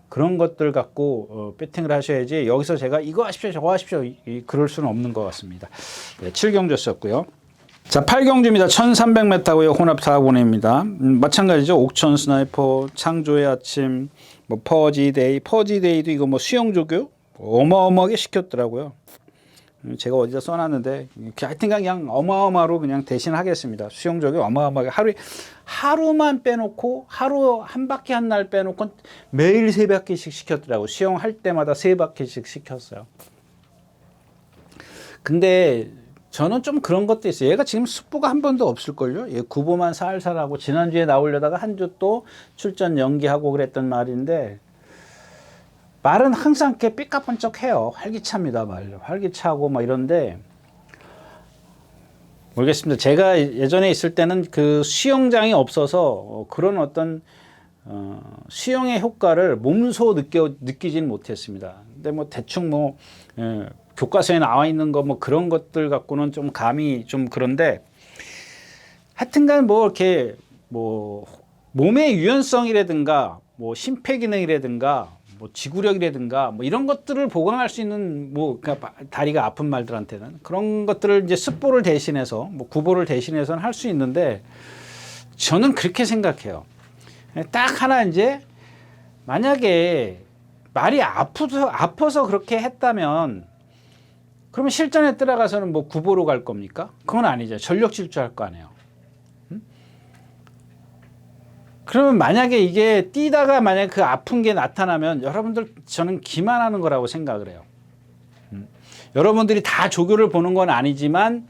그런 것들 갖고 배팅을 하셔야지 여기서 제가 이거 하십시오 저거 하십시오 그럴 수는 없는 것 같습니다. 7경주였었고요. 자, 8경주입니다. 1300m고요. 혼합 4분입니다. 마찬가지죠. 옥천 스나이퍼, 창조의 아침, 뭐 퍼지데이도 이거 뭐 수영조교 어마어마하게 시켰더라고요. 제가 어디다 써놨는데 하여튼 그냥 어마어마로 그냥 대신하겠습니다. 수영조교 어마어마하게 하루만 빼놓고 하루 한 바퀴 한 날 빼놓고 매일 3바퀴씩 시켰더라고요. 수영할 때마다 3바퀴씩 시켰어요. 근데 저는 좀 그런 것도 있어요. 얘가 지금 숙부가 한 번도 없을걸요. 얘 구보만 살살하고 지난주에 나오려다가 한 주 또 출전 연기하고 그랬던 말인데 말은 항상 이렇게 삐까뻔쩍해요. 활기차입니다. 말 활기차고 막 이런데 모르겠습니다. 제가 예전에 있을 때는 그 수영장이 없어서 그런 어떤 수영의 효과를 몸소 느끼지는 못했습니다. 근데 뭐 대충 뭐 교과서에 나와 있는 거 뭐 그런 것들 갖고는 좀 감이 좀 그런데 하여튼간 뭐 이렇게 뭐 몸의 유연성이라든가 뭐 심폐기능이라든가 뭐 지구력이라든가 뭐 이런 것들을 보강할 수 있는 뭐 그러니까 다리가 아픈 말들한테는 그런 것들을 이제 습보를 대신해서 뭐 구보를 대신해서는 할 수 있는데 저는 그렇게 생각해요. 딱 하나 이제 만약에 말이 아파서 그렇게 했다면 그러면 실전에 들어가서는 뭐 구보로 갈 겁니까? 그건 아니죠. 전력 질주할 거 아니에요. 그러면 만약에 이게 뛰다가 만약에 그 아픈 게 나타나면 여러분들 저는 기만하는 거라고 생각을 해요. 여러분들이 다 조교를 보는 건 아니지만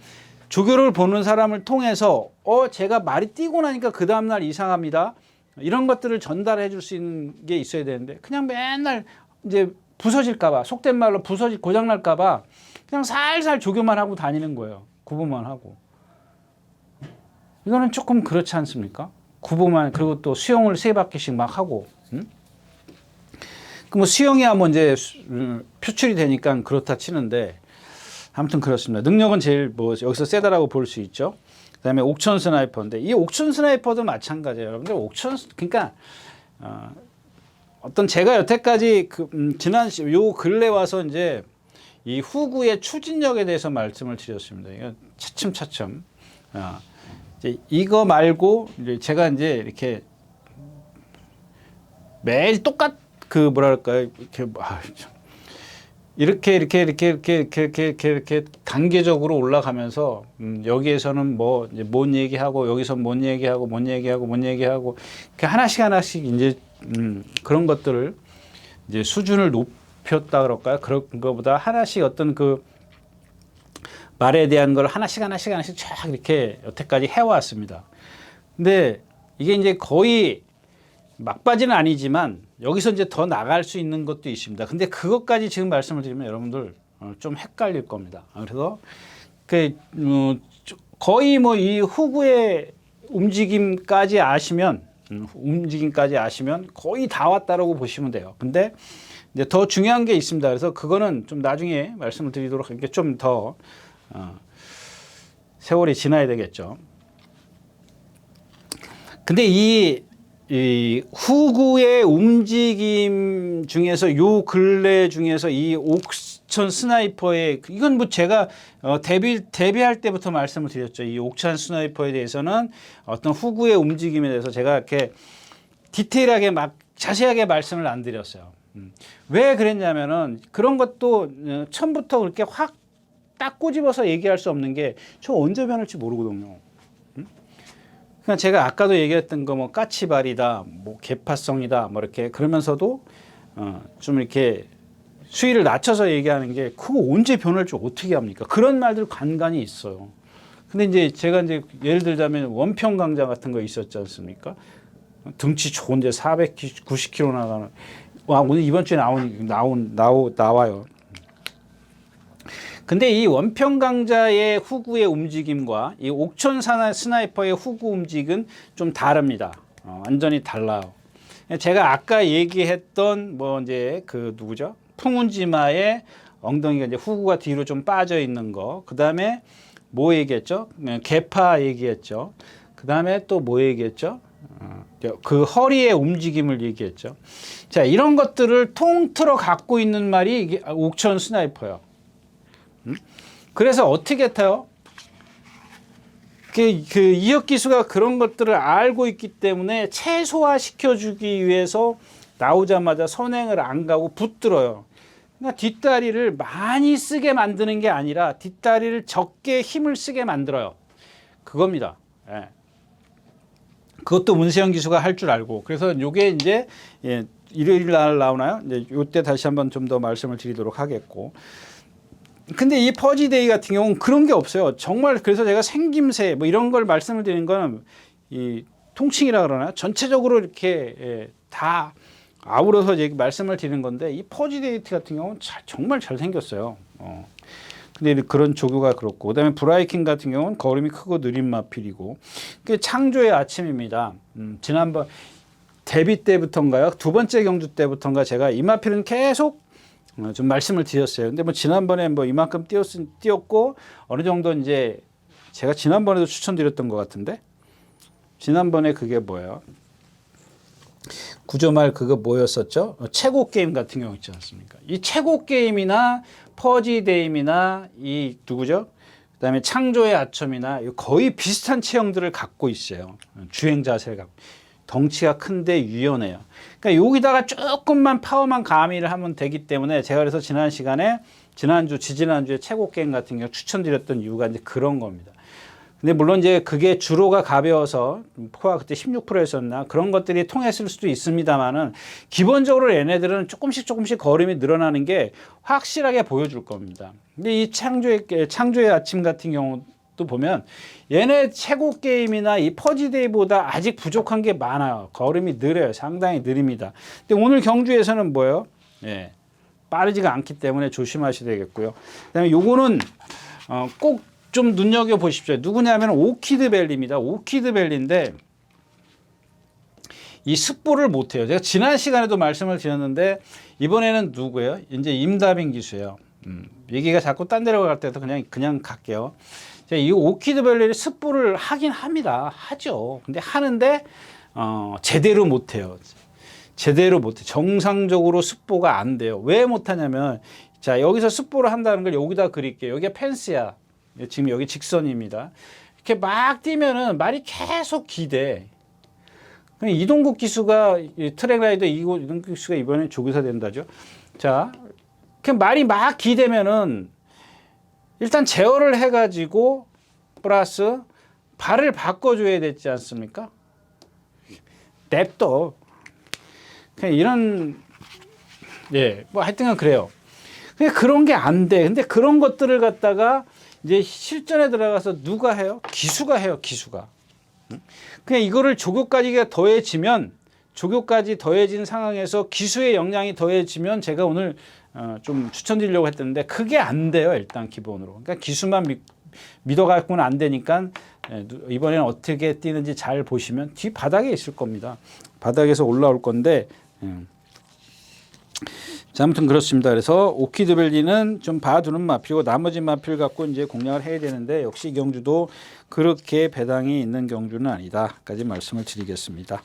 조교를 보는 사람을 통해서 제가 말이 뛰고 나니까 그 다음날 이상합니다. 이런 것들을 전달해 줄 수 있는 게 있어야 되는데 그냥 맨날 이제 부서질까봐 속된 말로 고장날까봐 그냥 살살 조교만 하고 다니는 거예요. 구보만 하고. 이거는 조금 그렇지 않습니까? 구보만 그리고 또 수영을 3바퀴씩 막 하고. 그 뭐 수영이야 뭐 이제 표출이 되니까 그렇다 치는데 아무튼 그렇습니다. 능력은 제일 뭐 여기서 세다라고 볼 수 있죠. 그다음에 옥천 스나이퍼인데 이 옥천 스나이퍼도 마찬가지예요. 여러분들 그러니까 어떤 제가 여태까지 지난 요 근래 와서 이제 이 후구의 추진력에 대해서 말씀을 드렸습니다. 이거 차츰차츰. 이제 이거 말고 이제 제가 이제 이렇게 매일 그 뭐랄까요, 이렇게 단계적으로 올라가면서 여기에서는 뭐 이제 뭔 얘기하고 여기서 뭔 얘기하고 하나씩 이제 그런 것들을 이제 수준을 높였다 그럴까요? 그런 것보다 하나씩 어떤 그 말에 대한 걸 하나씩 쫙 이렇게 여태까지 해왔습니다. 근데 이게 이제 거의 막바지는 아니지만 여기서 이제 더 나갈 수 있는 것도 있습니다. 근데 그것까지 지금 말씀을 드리면 여러분들 좀 헷갈릴 겁니다. 그래서 거의 뭐 이 후구의 움직임까지 아시면 거의 다 왔다라고 보시면 돼요. 근데 이제 더 중요한 게 있습니다. 그래서 그거는 좀 나중에 말씀을 드리도록 할게요. 좀 더 세월이 지나야 되겠죠. 근데 이 후구의 움직임 중에서 요 근래 중에서 이 옥천 스나이퍼의 이건 뭐 제가 데뷔할 때부터 말씀을 드렸죠. 이 옥천 스나이퍼에 대해서는 어떤 후구의 움직임에 대해서 제가 이렇게 디테일하게 막 자세하게 말씀을 안 드렸어요. 왜 그랬냐면은 그런 것도 처음부터 그렇게 확 딱 꼬집어서 얘기할 수 없는 게 저 언제 변할지 모르거든요. 그냥 제가 아까도 얘기했던 거 뭐 까치발이다, 뭐 개파성이다, 뭐 이렇게 그러면서도 좀 이렇게 수위를 낮춰서 얘기하는 게 그거 언제 변할지 어떻게 합니까? 그런 말들 간간히 있어요. 근데 이제 제가 이제 예를 들자면 원평 강자 같은 거 있었지 않습니까? 등치 좋은데 490kg 나가는 오늘 이번 주에 나와요. 근데 이 원평 강자의 후구의 움직임과 이 옥천 스나이퍼의 후구 움직임은 좀 다릅니다. 완전히 달라요. 제가 아까 얘기했던 뭐 이제 그 누구죠? 풍운지마의 엉덩이가 이제 후구가 뒤로 좀 빠져 있는 거. 그 다음에 뭐 얘기했죠? 개파 얘기했죠. 그 다음에 또 뭐 얘기했죠? 그 허리의 움직임을 얘기했죠. 자, 이런 것들을 통틀어 갖고 있는 말이 이게 옥천 스나이퍼예요. 그래서 어떻게 타요? 이혁 기수가 그런 것들을 알고 있기 때문에 최소화 시켜주기 위해서 나오자마자 선행을 안 가고 붙들어요. 그러니까 뒷다리를 많이 쓰게 만드는 게 아니라 뒷다리를 적게 힘을 쓰게 만들어요. 그겁니다. 예. 그것도 문세영 기수가 할 줄 알고. 그래서 이게 이제 일요일 날 나오나요? 이제 이때 다시 한번 좀 더 말씀을 드리도록 하겠고. 근데 이 퍼지데이 같은 경우는 그런 게 없어요. 정말 그래서 제가 생김새 뭐 이런 걸 말씀을 드리는 건 이 통칭이라 그러나 전체적으로 이렇게 다 아우러서 말씀을 드리는 건데 이 퍼지데이트 같은 경우는 정말 잘 생겼어요. 근데 그런 조교가 그렇고 그다음에 브라이킹 같은 경우는 걸음이 크고 느린 마필이고 그 창조의 아침입니다. 지난번 데뷔 때부터인가요? 두 번째 경주 때부터인가 제가 이 마필은 계속 좀 말씀을 드렸어요. 근데 뭐 지난번에 뭐 이만큼 뛰었고 어느 정도 이제 제가 지난번에도 추천드렸던 것 같은데 지난번에 그게 뭐예요? 구조말 그거 뭐였었죠? 최고 게임 같은 경우 있지 않습니까? 이 최고 게임이나 퍼지데임이나 이 누구죠? 그다음에 창조의 아첨이나 거의 비슷한 체형들을 갖고 있어요. 주행 자세를 갖고. 덩치가 큰데 유연해요. 그러니까 여기다가 조금만 파워만 가미를 하면 되기 때문에 제가 그래서 지지난주에 최고 게임 같은 경우 추천드렸던 이유가 이제 그런 겁니다. 근데 물론 이제 그게 주로가 가벼워서 포화 그때 16%였었나 그런 것들이 통했을 수도 있습니다만은 기본적으로 얘네들은 조금씩 걸음이 늘어나는 게 확실하게 보여줄 겁니다. 근데 이 창조의 아침 같은 경우도 보면 얘네 최고 게임이나 이 퍼지데이보다 아직 부족한 게 많아요. 걸음이 느려요. 상당히 느립니다. 근데 오늘 경주에서는 뭐예요? 예, 빠르지가 않기 때문에 조심하셔야 되겠고요. 그다음에 요거는 꼭 좀 눈여겨 보십시오. 누구냐면 오키드벨리입니다. 오키드벨리인데 이 습보를 못해요. 제가 지난 시간에도 말씀을 드렸는데 이번에는 누구예요? 이제 임다빈 기수예요. 얘기가 자꾸 딴 데로 갈 때도 그냥 갈게요. 이 오키드벨리를 습보를 하긴 합니다. 하죠. 근데 하는데 제대로 못해요. 제대로 못해. 정상적으로 습보가 안 돼요. 왜 못하냐면 자, 여기서 습보를 한다는 걸 여기다 그릴게요. 여기가 펜스야. 지금 여기 직선입니다. 이렇게 막 뛰면은 말이 계속 기대. 이동국 기수가 트랙 라이더 이동국 기수가 이번에 조교사 된다죠. 자, 그 말이 막 기대면은 일단 제어를 해가지고 플러스 발을 바꿔줘야 되지 않습니까? 냅둬. 그냥 이런 뭐 하여튼간 그래요. 그런 게 안 돼. 근데 그런 것들을 갖다가 이제 실전에 들어가서 누가 해요? 기수가 해요. 기수가. 그냥 이거를 조교까지가 더해지면 조교까지 더해진 상황에서 기수의 역량이 더해지면 제가 오늘 좀 추천드리려고 했었는데 그게 안 돼요. 일단 기본으로. 그러니까 기수만 믿어갖고는 안 되니까 이번에는 어떻게 뛰는지 잘 보시면 뒤 바닥에 있을 겁니다. 바닥에서 올라올 건데 자, 아무튼 그렇습니다. 그래서 오키드밸리는 좀 봐두는 마필이고 나머지 마필 갖고 이제 공략을 해야 되는데 역시 이 경주도 그렇게 배당이 있는 경주는 아니다까지 말씀을 드리겠습니다.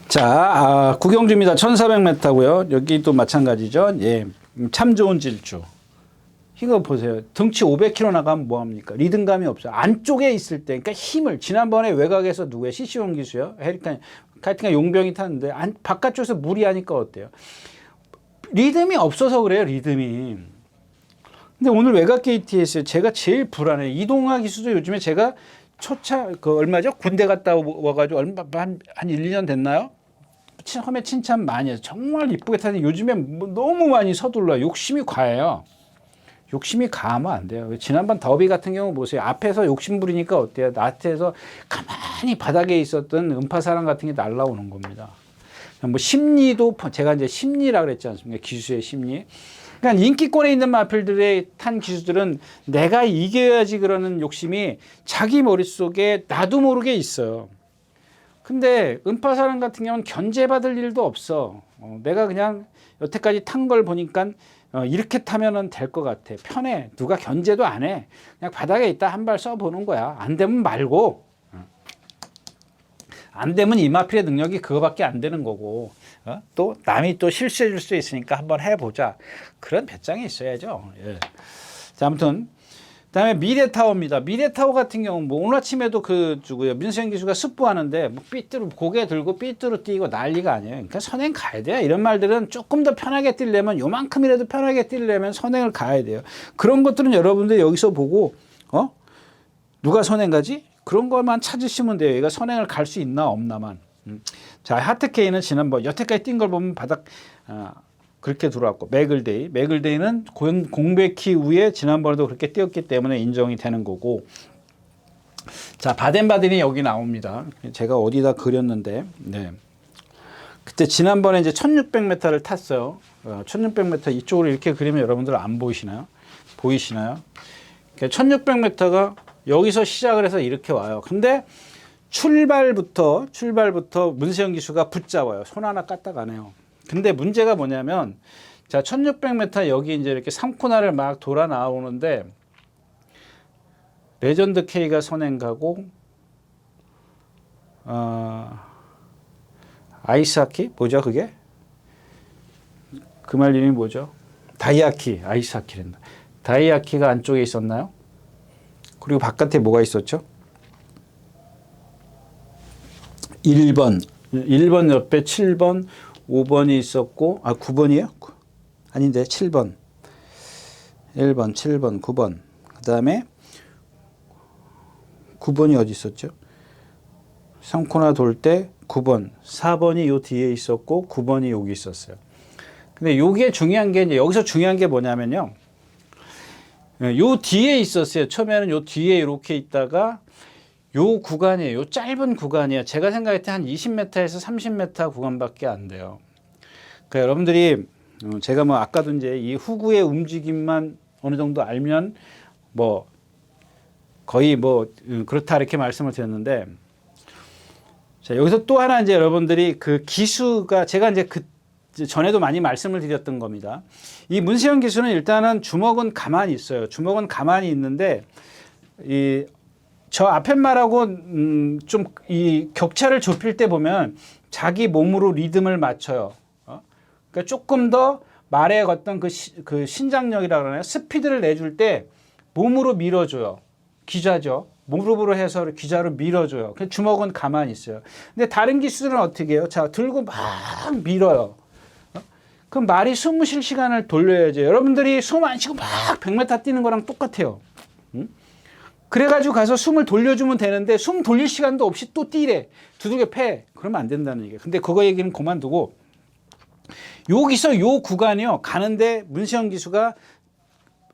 자, 구경주입니다. 1400m고요. 여기도 마찬가지죠. 예, 참 좋은 질주. 이거 보세요. 등치 500kg 나가면 뭐합니까? 리듬감이 없어요. 안쪽에 있을 때, 그러니까 힘을, 지난번에 외곽에서 누구예요? 시시온 기수요? 하여튼 용병이 탔는데, 바깥쪽에서 무리하니까 어때요? 리듬이 없어서 그래요, 리듬이. 근데 오늘 외곽 KT에서 제가 제일 불안해요. 이동화 기수도 요즘에 제가 얼마죠? 군대 갔다 와가지고 한 1, 2년 됐나요? 처음에 칭찬 많이 해서 정말 이쁘게 타는데 요즘에 너무 많이 서둘러요. 욕심이 과해요. 욕심이 가면 안 돼요. 지난번 더비 같은 경우 보세요. 앞에서 욕심 부리니까 어때요? 나트에서 가만히 바닥에 있었던 음파사랑 같은 게 날라오는 겁니다. 뭐 심리도 제가 이제 심리라 그랬지 않습니까? 기수의 심리. 그러니까 인기권에 있는 마필들의 탄 기수들은 내가 이겨야지 그러는 욕심이 자기 머릿속에 나도 모르게 있어요. 근데 음파사랑 같은 경우는 견제받을 일도 없어. 내가 그냥 여태까지 탄 걸 보니까 이렇게 타면은 될 것 같아. 편해. 누가 견제도 안 해. 그냥 바닥에 있다 한 발 써보는 거야. 안 되면 말고. 안 되면 이 마필의 능력이 그거밖에 안 되는 거고. 또 남이 또 실수해 줄 수 있으니까 한번 해보자. 그런 배짱이 있어야죠. 예. 자, 아무튼 그다음에 미래타워입니다. 미래타워 같은 경우 뭐 오늘 아침에도 민수현 기수가 습부하는데 뭐 삐뚤어 고개 들고 삐뚤어 뛰고 난리가 아니에요. 그러니까 선행 가야 돼요. 이런 말들은 조금 더 편하게 뛰려면 요만큼이라도 편하게 뛰려면 선행을 가야 돼요. 그런 것들은 여러분들 여기서 보고 누가 선행 가지? 그런 것만 찾으시면 돼요. 얘가 선행을 갈 수 있나 없나만. 자, 하트케이는 지난번 여태까지 뛴 걸 보면 바닥 그렇게 들어왔고 맥을데이는 공백키 후에 지난번에도 그렇게 뛰었기 때문에 인정이 되는 거고. 자, 바덴바덴이 여기 나옵니다. 제가 어디다 그렸는데 그때 지난번에 이제 1600m를 탔어요. 1600m 이쪽으로 이렇게 그리면 여러분들 안 보이시나요? 1600m가 여기서 시작을 해서 이렇게 와요. 근데 출발부터 문세영 기수가 붙잡아요. 손 하나 까딱 안 해요. 근데 문제가 뭐냐면, 자, 1600m 여기 이제 이렇게 3코너를 막 돌아 나오는데, 레전드 K가 선행 가고, 아이스하키? 뭐죠, 그게? 그 말 이름이 뭐죠? 다이아키, 아이스하키란다. 다이아키가 안쪽에 있었나요? 그리고 바깥에 뭐가 있었죠? 1번 옆에 7번, 5번이 있었고, 9번이에요? 아닌데, 7번. 1번, 7번, 9번. 그 다음에 9번이 어디 있었죠? 3코너 돌 때 9번. 4번이 요 뒤에 있었고, 9번이 여기 있었어요. 근데 요게 중요한 게, 이제 여기서 중요한 게 뭐냐면요. 요 뒤에 있었어요. 처음에는 요 뒤에 이렇게 있다가, 요 구간이에요. 요 짧은 구간이에요. 제가 생각할 때 한 20m에서 30m 구간밖에 안 돼요. 그러니까 여러분들이 제가 뭐 아까도 이제 이 후구의 움직임만 어느 정도 알면 뭐 거의 뭐 그렇다 이렇게 말씀을 드렸는데, 자, 여기서 또 하나 이제 여러분들이 그 기수가 제가 이제 전에도 많이 말씀을 드렸던 겁니다. 이 문세영 기수는 일단은 주먹은 가만히 있어요. 주먹은 가만히 있는데 저 앞에 말하고 좀 이 격차를 좁힐 때 보면 자기 몸으로 리듬을 맞춰요. 그러니까 조금 더 말의 어떤 그 신장력이라 그러나요? 스피드를 내줄 때 몸으로 밀어줘요. 기자죠. 무릎으로 해서 기자로 밀어줘요. 주먹은 가만히 있어요. 근데 다른 기술은 어떻게 해요? 자, 들고 막 밀어요. 그럼 말이 숨 쉴 시간을 돌려야죠. 여러분들이 숨 안 쉬고 막 100m 뛰는 거랑 똑같아요. 그래가지고 가서 숨을 돌려주면 되는데 숨 돌릴 시간도 없이 또 뛰래. 두들겨 패. 그러면 안 된다는 얘기예요. 근데 그거 얘기는 그만두고 여기서 요 구간이요. 가는데 문세영 기수가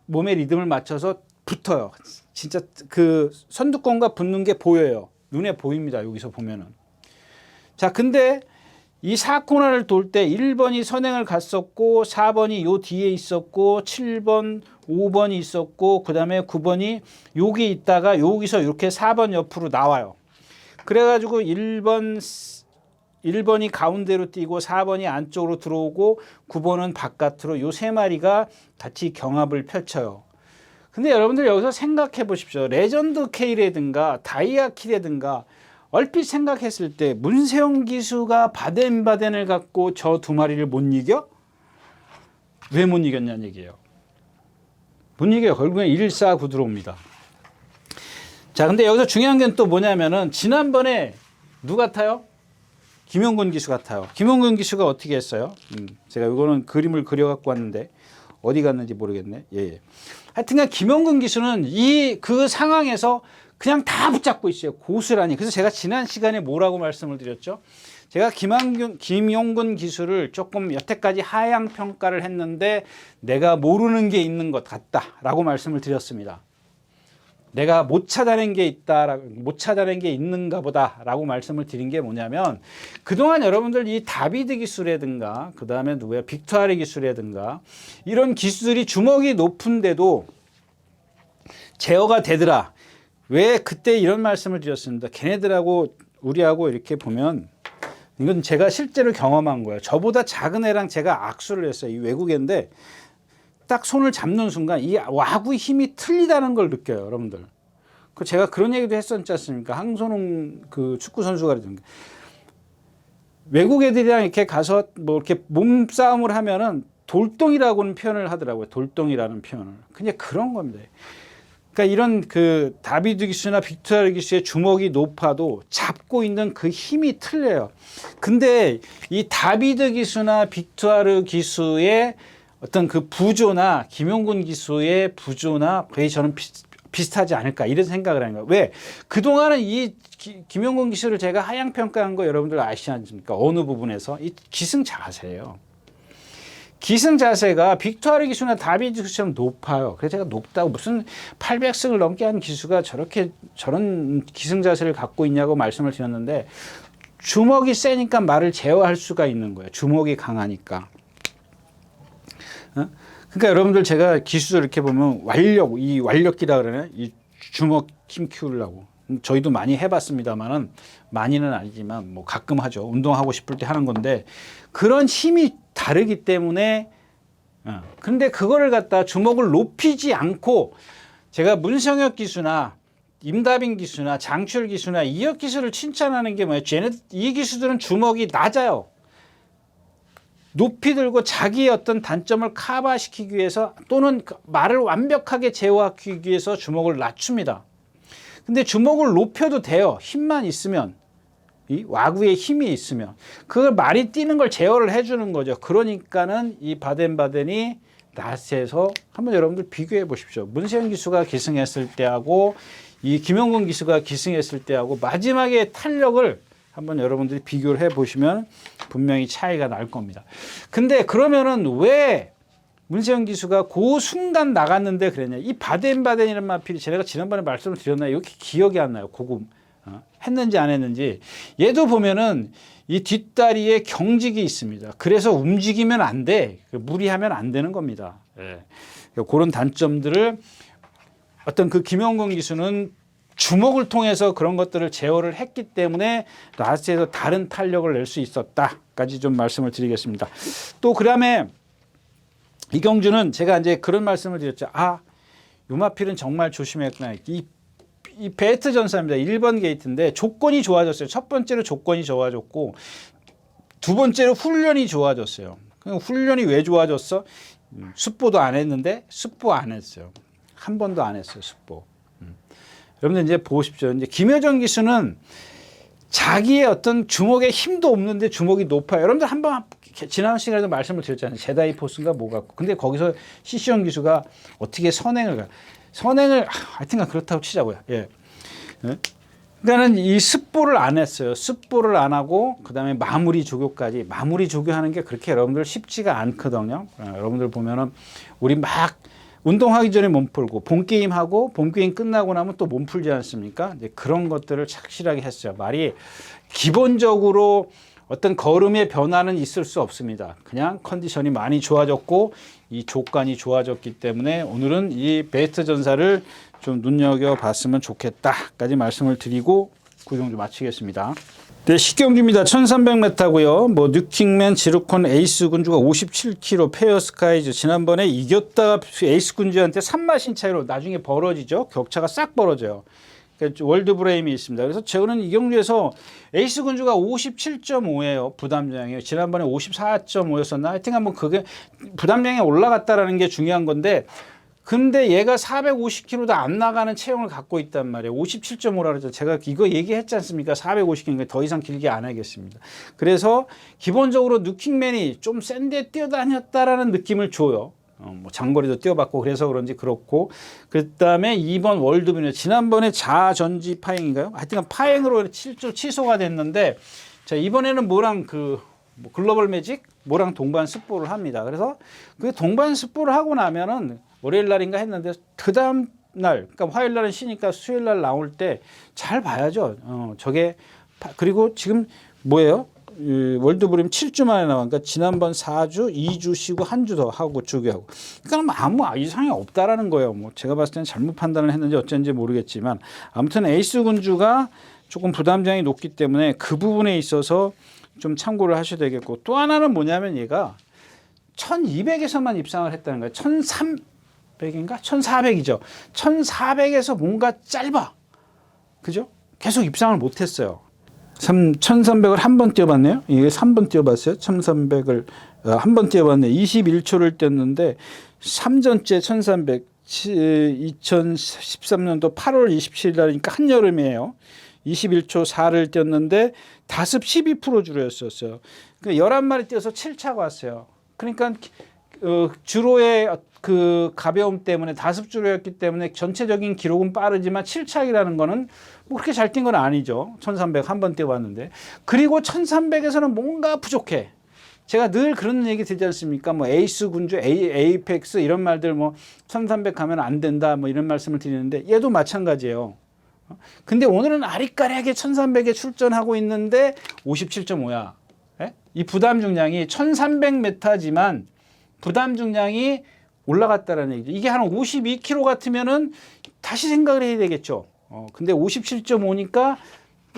몸의 리듬을 맞춰서 붙어요. 진짜 그 선두권과 붙는 게 보여요. 눈에 보입니다. 여기서 보면은. 자, 근데 이 4코너를 돌 때 1번이 선행을 갔었고 4번이 요 뒤에 있었고 7번, 5번이 있었고 그 다음에 9번이 여기 있다가 여기서 이렇게 4번 옆으로 나와요. 그래가지고 1번이 가운데로 뛰고 4번이 안쪽으로 들어오고 9번은 바깥으로 요 세 마리가 같이 경합을 펼쳐요. 근데 여러분들 여기서 생각해 보십시오. 레전드 K라든가 다이아키라든가 얼핏 생각했을 때 문세영 기수가 바덴바덴을 갖고 저 두 마리를 못 이겨? 왜 못 이겼냐는 얘기예요. 못 이겨요. 결국엔 149 들어옵니다. 자, 근데 여기서 중요한 건 또 뭐냐면은 지난번에 누 같아요? 김용근 기수 같아요. 김용근 기수가 어떻게 했어요? 제가 이거는 그림을 그려갖고 왔는데 어디 갔는지 모르겠네. 예. 하여튼간 김용근 기수는 그 상황에서 그냥 다 붙잡고 있어요. 고스란히. 그래서 제가 지난 시간에 뭐라고 말씀을 드렸죠? 제가 김용근 기수를 조금 여태까지 하향 평가를 했는데 내가 모르는 게 있는 것 같다라고 말씀을 드렸습니다. 내가 못 찾아낸 게 있다, 못 찾아낸 게 있는가 보다라고 말씀을 드린 게 뭐냐면 그동안 여러분들 이 다비드 기술이라든가 그 다음에 누구야 빅토르 기술이라든가 이런 기술이 주먹이 높은데도 제어가 되더라. 왜 그때 이런 말씀을 드렸습니다. 걔네들하고 우리하고 이렇게 보면 이건 제가 실제로 경험한 거예요. 저보다 작은 애랑 제가 악수를 했어요. 이 외국인데 딱 손을 잡는 순간 이 와구의 힘이 틀리다는 걸 느껴요, 여러분들. 제가 그런 얘기도 했었지 않습니까? 황선홍 그 축구 선수가 그러던가. 외국 애들이랑 이렇게 가서 뭐 이렇게 몸싸움을 하면은 돌덩이라고는 표현을 하더라고요. 돌덩이라는 표현을. 그냥 그런 겁니다. 그러니까 이런 그 다비드 기수나 빅토르 기수의 주먹이 높아도 잡고 있는 그 힘이 틀려요. 근데 이 다비드 기수나 빅토르 기수의 어떤 그 부조나 김용근 기수의 부조나 거의 저는 비슷하지 않을까 이런 생각을 하는 거예요. 왜? 그동안은 이 김용근 기수를 제가 하향 평가한 거 여러분들 아시지 않습니까? 어느 부분에서 이 기승 자세예요. 기승 자세가 빅토르 기수나 다비드 기수처럼 높아요. 그래서 제가 높다고 무슨 800승을 넘게 한 기수가 저런 기승 자세를 갖고 있냐고 말씀을 드렸는데 주먹이 세니까 말을 제어할 수가 있는 거예요. 주먹이 강하니까. 그러니까 여러분들 제가 기술 이렇게 보면 이 완력기라 그러네. 이 주먹 힘 키우려고. 저희도 많이 해봤습니다만은 많이는 아니지만 뭐 가끔 하죠. 운동하고 싶을 때 하는 건데 그런 힘이 다르기 때문에 근데 그거를 갖다 주먹을 높이지 않고 제가 문성혁 기수나 임다빈 기수나 장출 기수나 이혁 기수를 칭찬하는 게 뭐예요? 이 기수들은 주먹이 낮아요. 높이 들고 자기의 어떤 단점을 커버시키기 위해서 또는 말을 완벽하게 제어하기 위해서 주먹을 낮춥니다. 근데 주먹을 높여도 돼요. 힘만 있으면. 이 와구의 힘이 있으면. 그걸 말이 뛰는 걸 제어를 해주는 거죠. 그러니까는 이 바덴바덴이 라스에서 한번 여러분들 비교해 보십시오. 문세영 기수가 기승했을 때하고 이 김용근 기수가 기승했을 때하고 마지막에 탄력을 한번 여러분들이 비교를 해 보시면 분명히 차이가 날 겁니다. 근데 그러면은 왜 문세영 기수가 그 순간 나갔는데 그랬냐? 이 바덴바덴이라는 마필이 제가 지난번에 말씀을 드렸나요? 이렇게 기억이 안 나요. 고금 했는지 안 했는지. 얘도 보면은 이 뒷다리에 경직이 있습니다. 그래서 움직이면 안 돼. 무리하면 안 되는 겁니다. 예. 그런 단점들을 어떤 그 김용근 기수는 주먹을 통해서 그런 것들을 제어를 했기 때문에 라스트에서 다른 탄력을 낼 수 있었다까지 좀 말씀을 드리겠습니다. 또 그다음에 이경주는 제가 이제 그런 말씀을 드렸죠. 요마필은 정말 조심했구나. 이 베트 전사입니다. 1번 게이트인데 조건이 좋아졌어요. 첫 번째로 조건이 좋아졌고 두 번째로 훈련이 좋아졌어요. 훈련이 왜 좋아졌어? 습보도 안 했는데 습보 안 했어요. 한 번도 안 했어요. 습보. 여러분들 이제 보십시오. 이제 김여정 기수는 자기의 어떤 주먹에 힘도 없는데 주먹이 높아요. 여러분들 한번 지난 시간에도 말씀을 드렸잖아요. 제다이 포스인가 뭐 갖고. 근데 거기서 시시영 기수가 어떻게 선행을 하여튼간 그렇다고 치자고요. 예. 그러니까는 이 습보를 안 했어요. 습보를 안 하고 그다음에 마무리 조교까지. 마무리 조교하는 게 그렇게 여러분들 쉽지가 않거든요. 여러분들 보면은 우리 막 운동하기 전에 몸 풀고 본 게임 하고 본 게임 끝나고 나면 또 몸 풀지 않습니까? 이제 그런 것들을 착실하게 했어요. 말이 기본적으로 어떤 걸음의 변화는 있을 수 없습니다. 그냥 컨디션이 많이 좋아졌고 이 족관이 좋아졌기 때문에 오늘은 이 베스트 전사를 좀 눈여겨봤으면 좋겠다까지 말씀을 드리고 구경 좀 마치겠습니다. 네, 식경주입니다. 1300m고요. 뭐 뉴킹맨, 지르콘, 에이스 군주가 57kg, 페어 스카이즈 지난번에 이겼다가 에이스 군주한테 3마신 차이로 나중에 벌어지죠. 격차가 싹 벌어져요. 그러니까 월드 브레임이 있습니다. 그래서 저는 이 경주에서 에이스 군주가 57.5예요. 부담량이. 지난번에 54.5였었나? 하여튼 한번 그게 부담량이 올라갔다라는 게 중요한 건데 근데 얘가 450kg도 안 나가는 체형을 갖고 있단 말이에요. 57.5라 그러죠. 제가 이거 얘기했지 않습니까? 450kg. 더 이상 길게 안 하겠습니다. 그래서 기본적으로 뉴킹맨이 좀 센데 뛰어다녔다라는 느낌을 줘요. 뭐 장거리도 뛰어봤고 그래서 그런지 그렇고 그다음에 이번 월드비는 지난번에 자전지 파행인가요? 하여튼 파행으로 취소가 됐는데 자 이번에는 뭐랑 뭐 글로벌 매직 뭐랑 동반 습보를 합니다. 그래서 그 동반 습보를 하고 나면은 월요일 날인가 했는데 그 다음 날 그러니까 화요일 날은 쉬니까 수요일 날 나올 때 잘 봐야죠. 저게 그리고 지금 뭐예요? 월드브림 7주 만에 나왔으니까 지난번 4주, 2주 쉬고 한 주 더 하고 주기하고. 그러니까 아무 이상이 없다라는 거예요. 뭐 제가 봤을 때는 잘못 판단을 했는지 어쩐지 모르겠지만 아무튼 에이스 군주가 조금 부담량이 높기 때문에 그 부분에 있어서 좀 참고를 하셔야 되겠고 또 하나는 뭐냐면 얘가 1200에서만 입상을 했다는 거예요. 1300인가? 1400이죠. 1400에서 뭔가 짧아. 그죠? 계속 입상을 못했어요. 1300을 한 번 뛰어봤네요. 이게 3번 뛰어봤어요. 1300을 한 번 뛰어봤네. 21초를 뛰었는데 3전째 1300 2013년도 8월 27일 날이니까 한여름이에요. 21초 4를 뛰었는데 다습 12% 줄였었어요. 그러니까 11마리 뛰어서 7차가 왔어요. 그러니까 주로의 그 가벼움 때문에 다습 주로였기 때문에 전체적인 기록은 빠르지만 7차이라는 거는 뭐 그렇게 잘 뛴 건 아니죠. 1300 한 번 뛰어봤는데. 그리고 1300에서는 뭔가 부족해. 제가 늘 그런 얘기 드리지 않습니까? 뭐 에이스 군주, 에이펙스 이런 말들 뭐 1300 가면 안 된다 뭐 이런 말씀을 드리는데 얘도 마찬가지예요. 근데 오늘은 아리까리하게 1300에 출전하고 있는데 57.5야. 이 부담 중량이 1300m지만 부담 중량이 올라갔다라는 얘기죠. 이게 한 52kg 같으면은 다시 생각을 해야 되겠죠. 근데 57.5니까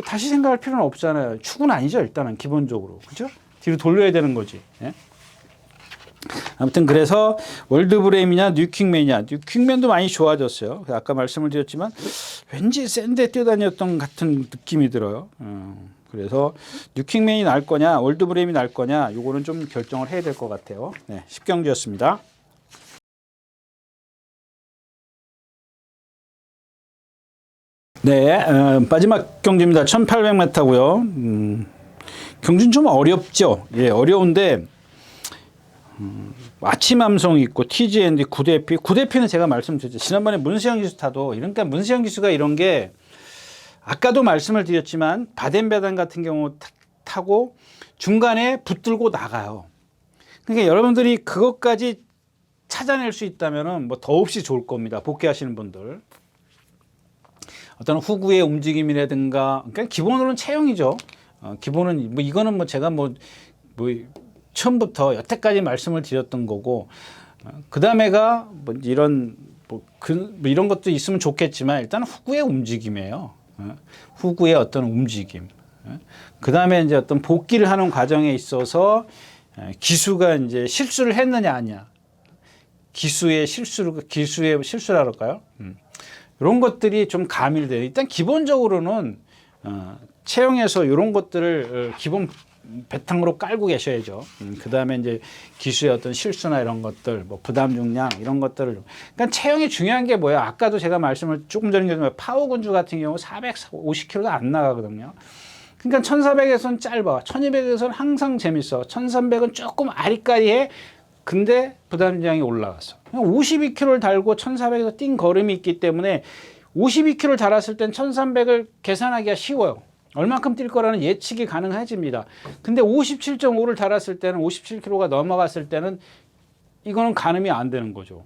다시 생각할 필요는 없잖아요. 축은 아니죠, 일단은 기본적으로. 그죠? 뒤로 돌려야 되는 거지. 예? 아무튼 그래서 월드브레임이냐 뉴킹맨이냐 뉴킹맨도 많이 좋아졌어요. 아까 말씀을 드렸지만 왠지 센데 뛰어다녔던 같은 느낌이 들어요. 그래서 뉴킹맨이 날 거냐 월드브레임이 날 거냐 요거는 좀 결정을 해야 될 것 같아요. 네, 10경주였습니다. 네, 마지막 경주입니다. 1800m고요. 경주는 좀 어렵죠. 예, 어려운데 아침 함성이 있고 TGND 구대피는 제가 말씀드렸죠. 지난번에 문세영 기수 타도 그러니까 문세영 기수가 이런 게 아까도 말씀을 드렸지만 바덴베단 같은 경우 타고 중간에 붙들고 나가요. 그러니까 여러분들이 그것까지 찾아낼 수 있다면은 뭐 더없이 좋을 겁니다. 복귀하시는 분들. 어떤 후구의 움직임이라든가, 그러니까 기본으로는 체형이죠. 기본은 뭐 이거는 뭐 제가 뭐 처음부터 여태까지 말씀을 드렸던 거고, 그 다음에가 뭐 이런 이런 것도 있으면 좋겠지만 일단 후구의 움직임이에요. 후구의 어떤 움직임. 그 다음에 이제 어떤 복귀를 하는 과정에 있어서 기수가 이제 실수를 했느냐 아니냐. 기수의 실수라 그럴까요? 이런 것들이 좀 가밀돼요. 일단 기본적으로는 체형에서 이런 것들을 기본 배탕으로 깔고 계셔야죠. 그 다음에 이제 기수의 어떤 실수나 이런 것들, 뭐 부담 중량 이런 것들을. 그러니까 체형이 중요한 게 뭐예요? 아까도 제가 말씀을 조금 전에 드렸지만 파워군주 같은 경우 450kg가 안 나가거든요. 그러니까 1400에서는 짧아. 1200에서는 항상 재밌어. 1300은 조금 아리까리해. 근데 부담 중량이 올라갔어. 52kg를 달고 1400에서 뛴 걸음이 있기 때문에 52kg를 달았을 땐 1300을 계산하기가 쉬워요. 얼만큼 뛸 거라는 예측이 가능해집니다. 근데 57.5를 달았을 때는 57kg가 넘어갔을 때는 이거는 가늠이 안 되는 거죠.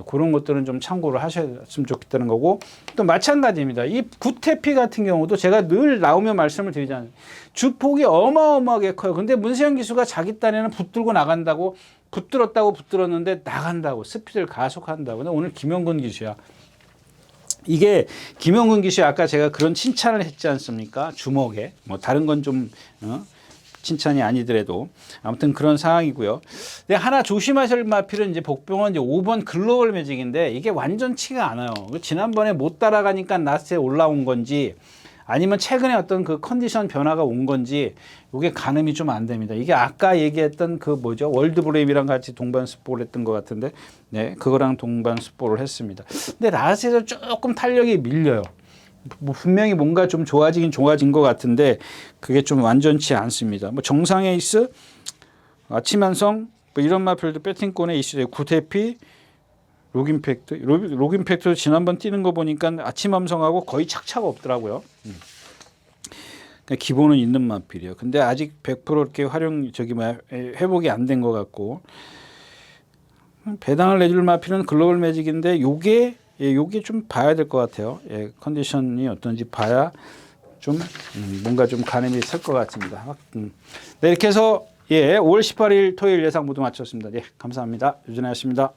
그런 것들은 좀 참고를 하셨으면 좋겠다는 거고, 또 마찬가지입니다. 이 구태피 같은 경우도 제가 늘 나오면 말씀을 드리잖아요. 주폭이 어마어마하게 커요. 근데 문세영 기수가 자기 딴에는 붙들고 나간다고, 붙들었는데 나간다고, 스피드를 가속한다고. 근데 오늘 김영근 기수야. 이게 김영근 기수 아까 제가 그런 칭찬을 했지 않습니까? 주먹에. 뭐 다른 건 좀 칭찬이 아니더라도 아무튼 그런 상황이고요. 근데 하나 조심하실 마필은 이제 복병은 이제 5번 글로벌 매직인데 이게 완전치가 않아요. 지난번에 못 따라가니까 나스에 올라온 건지 아니면 최근에 어떤 그 컨디션 변화가 온 건지 이게 가늠이 좀 안 됩니다. 이게 아까 얘기했던 그 뭐죠? 월드브레임이랑 같이 동반습보를 했던 것 같은데, 네, 그거랑 동반습보를 했습니다. 근데 나스에서 조금 탄력이 밀려요. 뭐 분명히 뭔가 좀 좋아진 것 같은데 그게 좀 완전치 않습니다. 뭐 정상 에이스, 아침 한성 뭐 이런 마필도 배팅권에 있어요. 구태피, 로긴팩트 지난번 뛰는 거 보니까 아침 함성하고 거의 착차가 없더라고요. 그러니까 기본은 있는 마필이에요. 근데 아직 100% 이렇게 회복이 안 된 것 같고, 배당을 내줄 마필은 글로벌 매직인데 요게 좀 봐야 될 것 같아요. 예, 컨디션이 어떤지 봐야 좀 뭔가 좀 가늠이 설 것 같습니다. 네, 이렇게 해서 5월 18일 토요일 예상 모두 마쳤습니다. 네, 감사합니다. 유진아였습니다.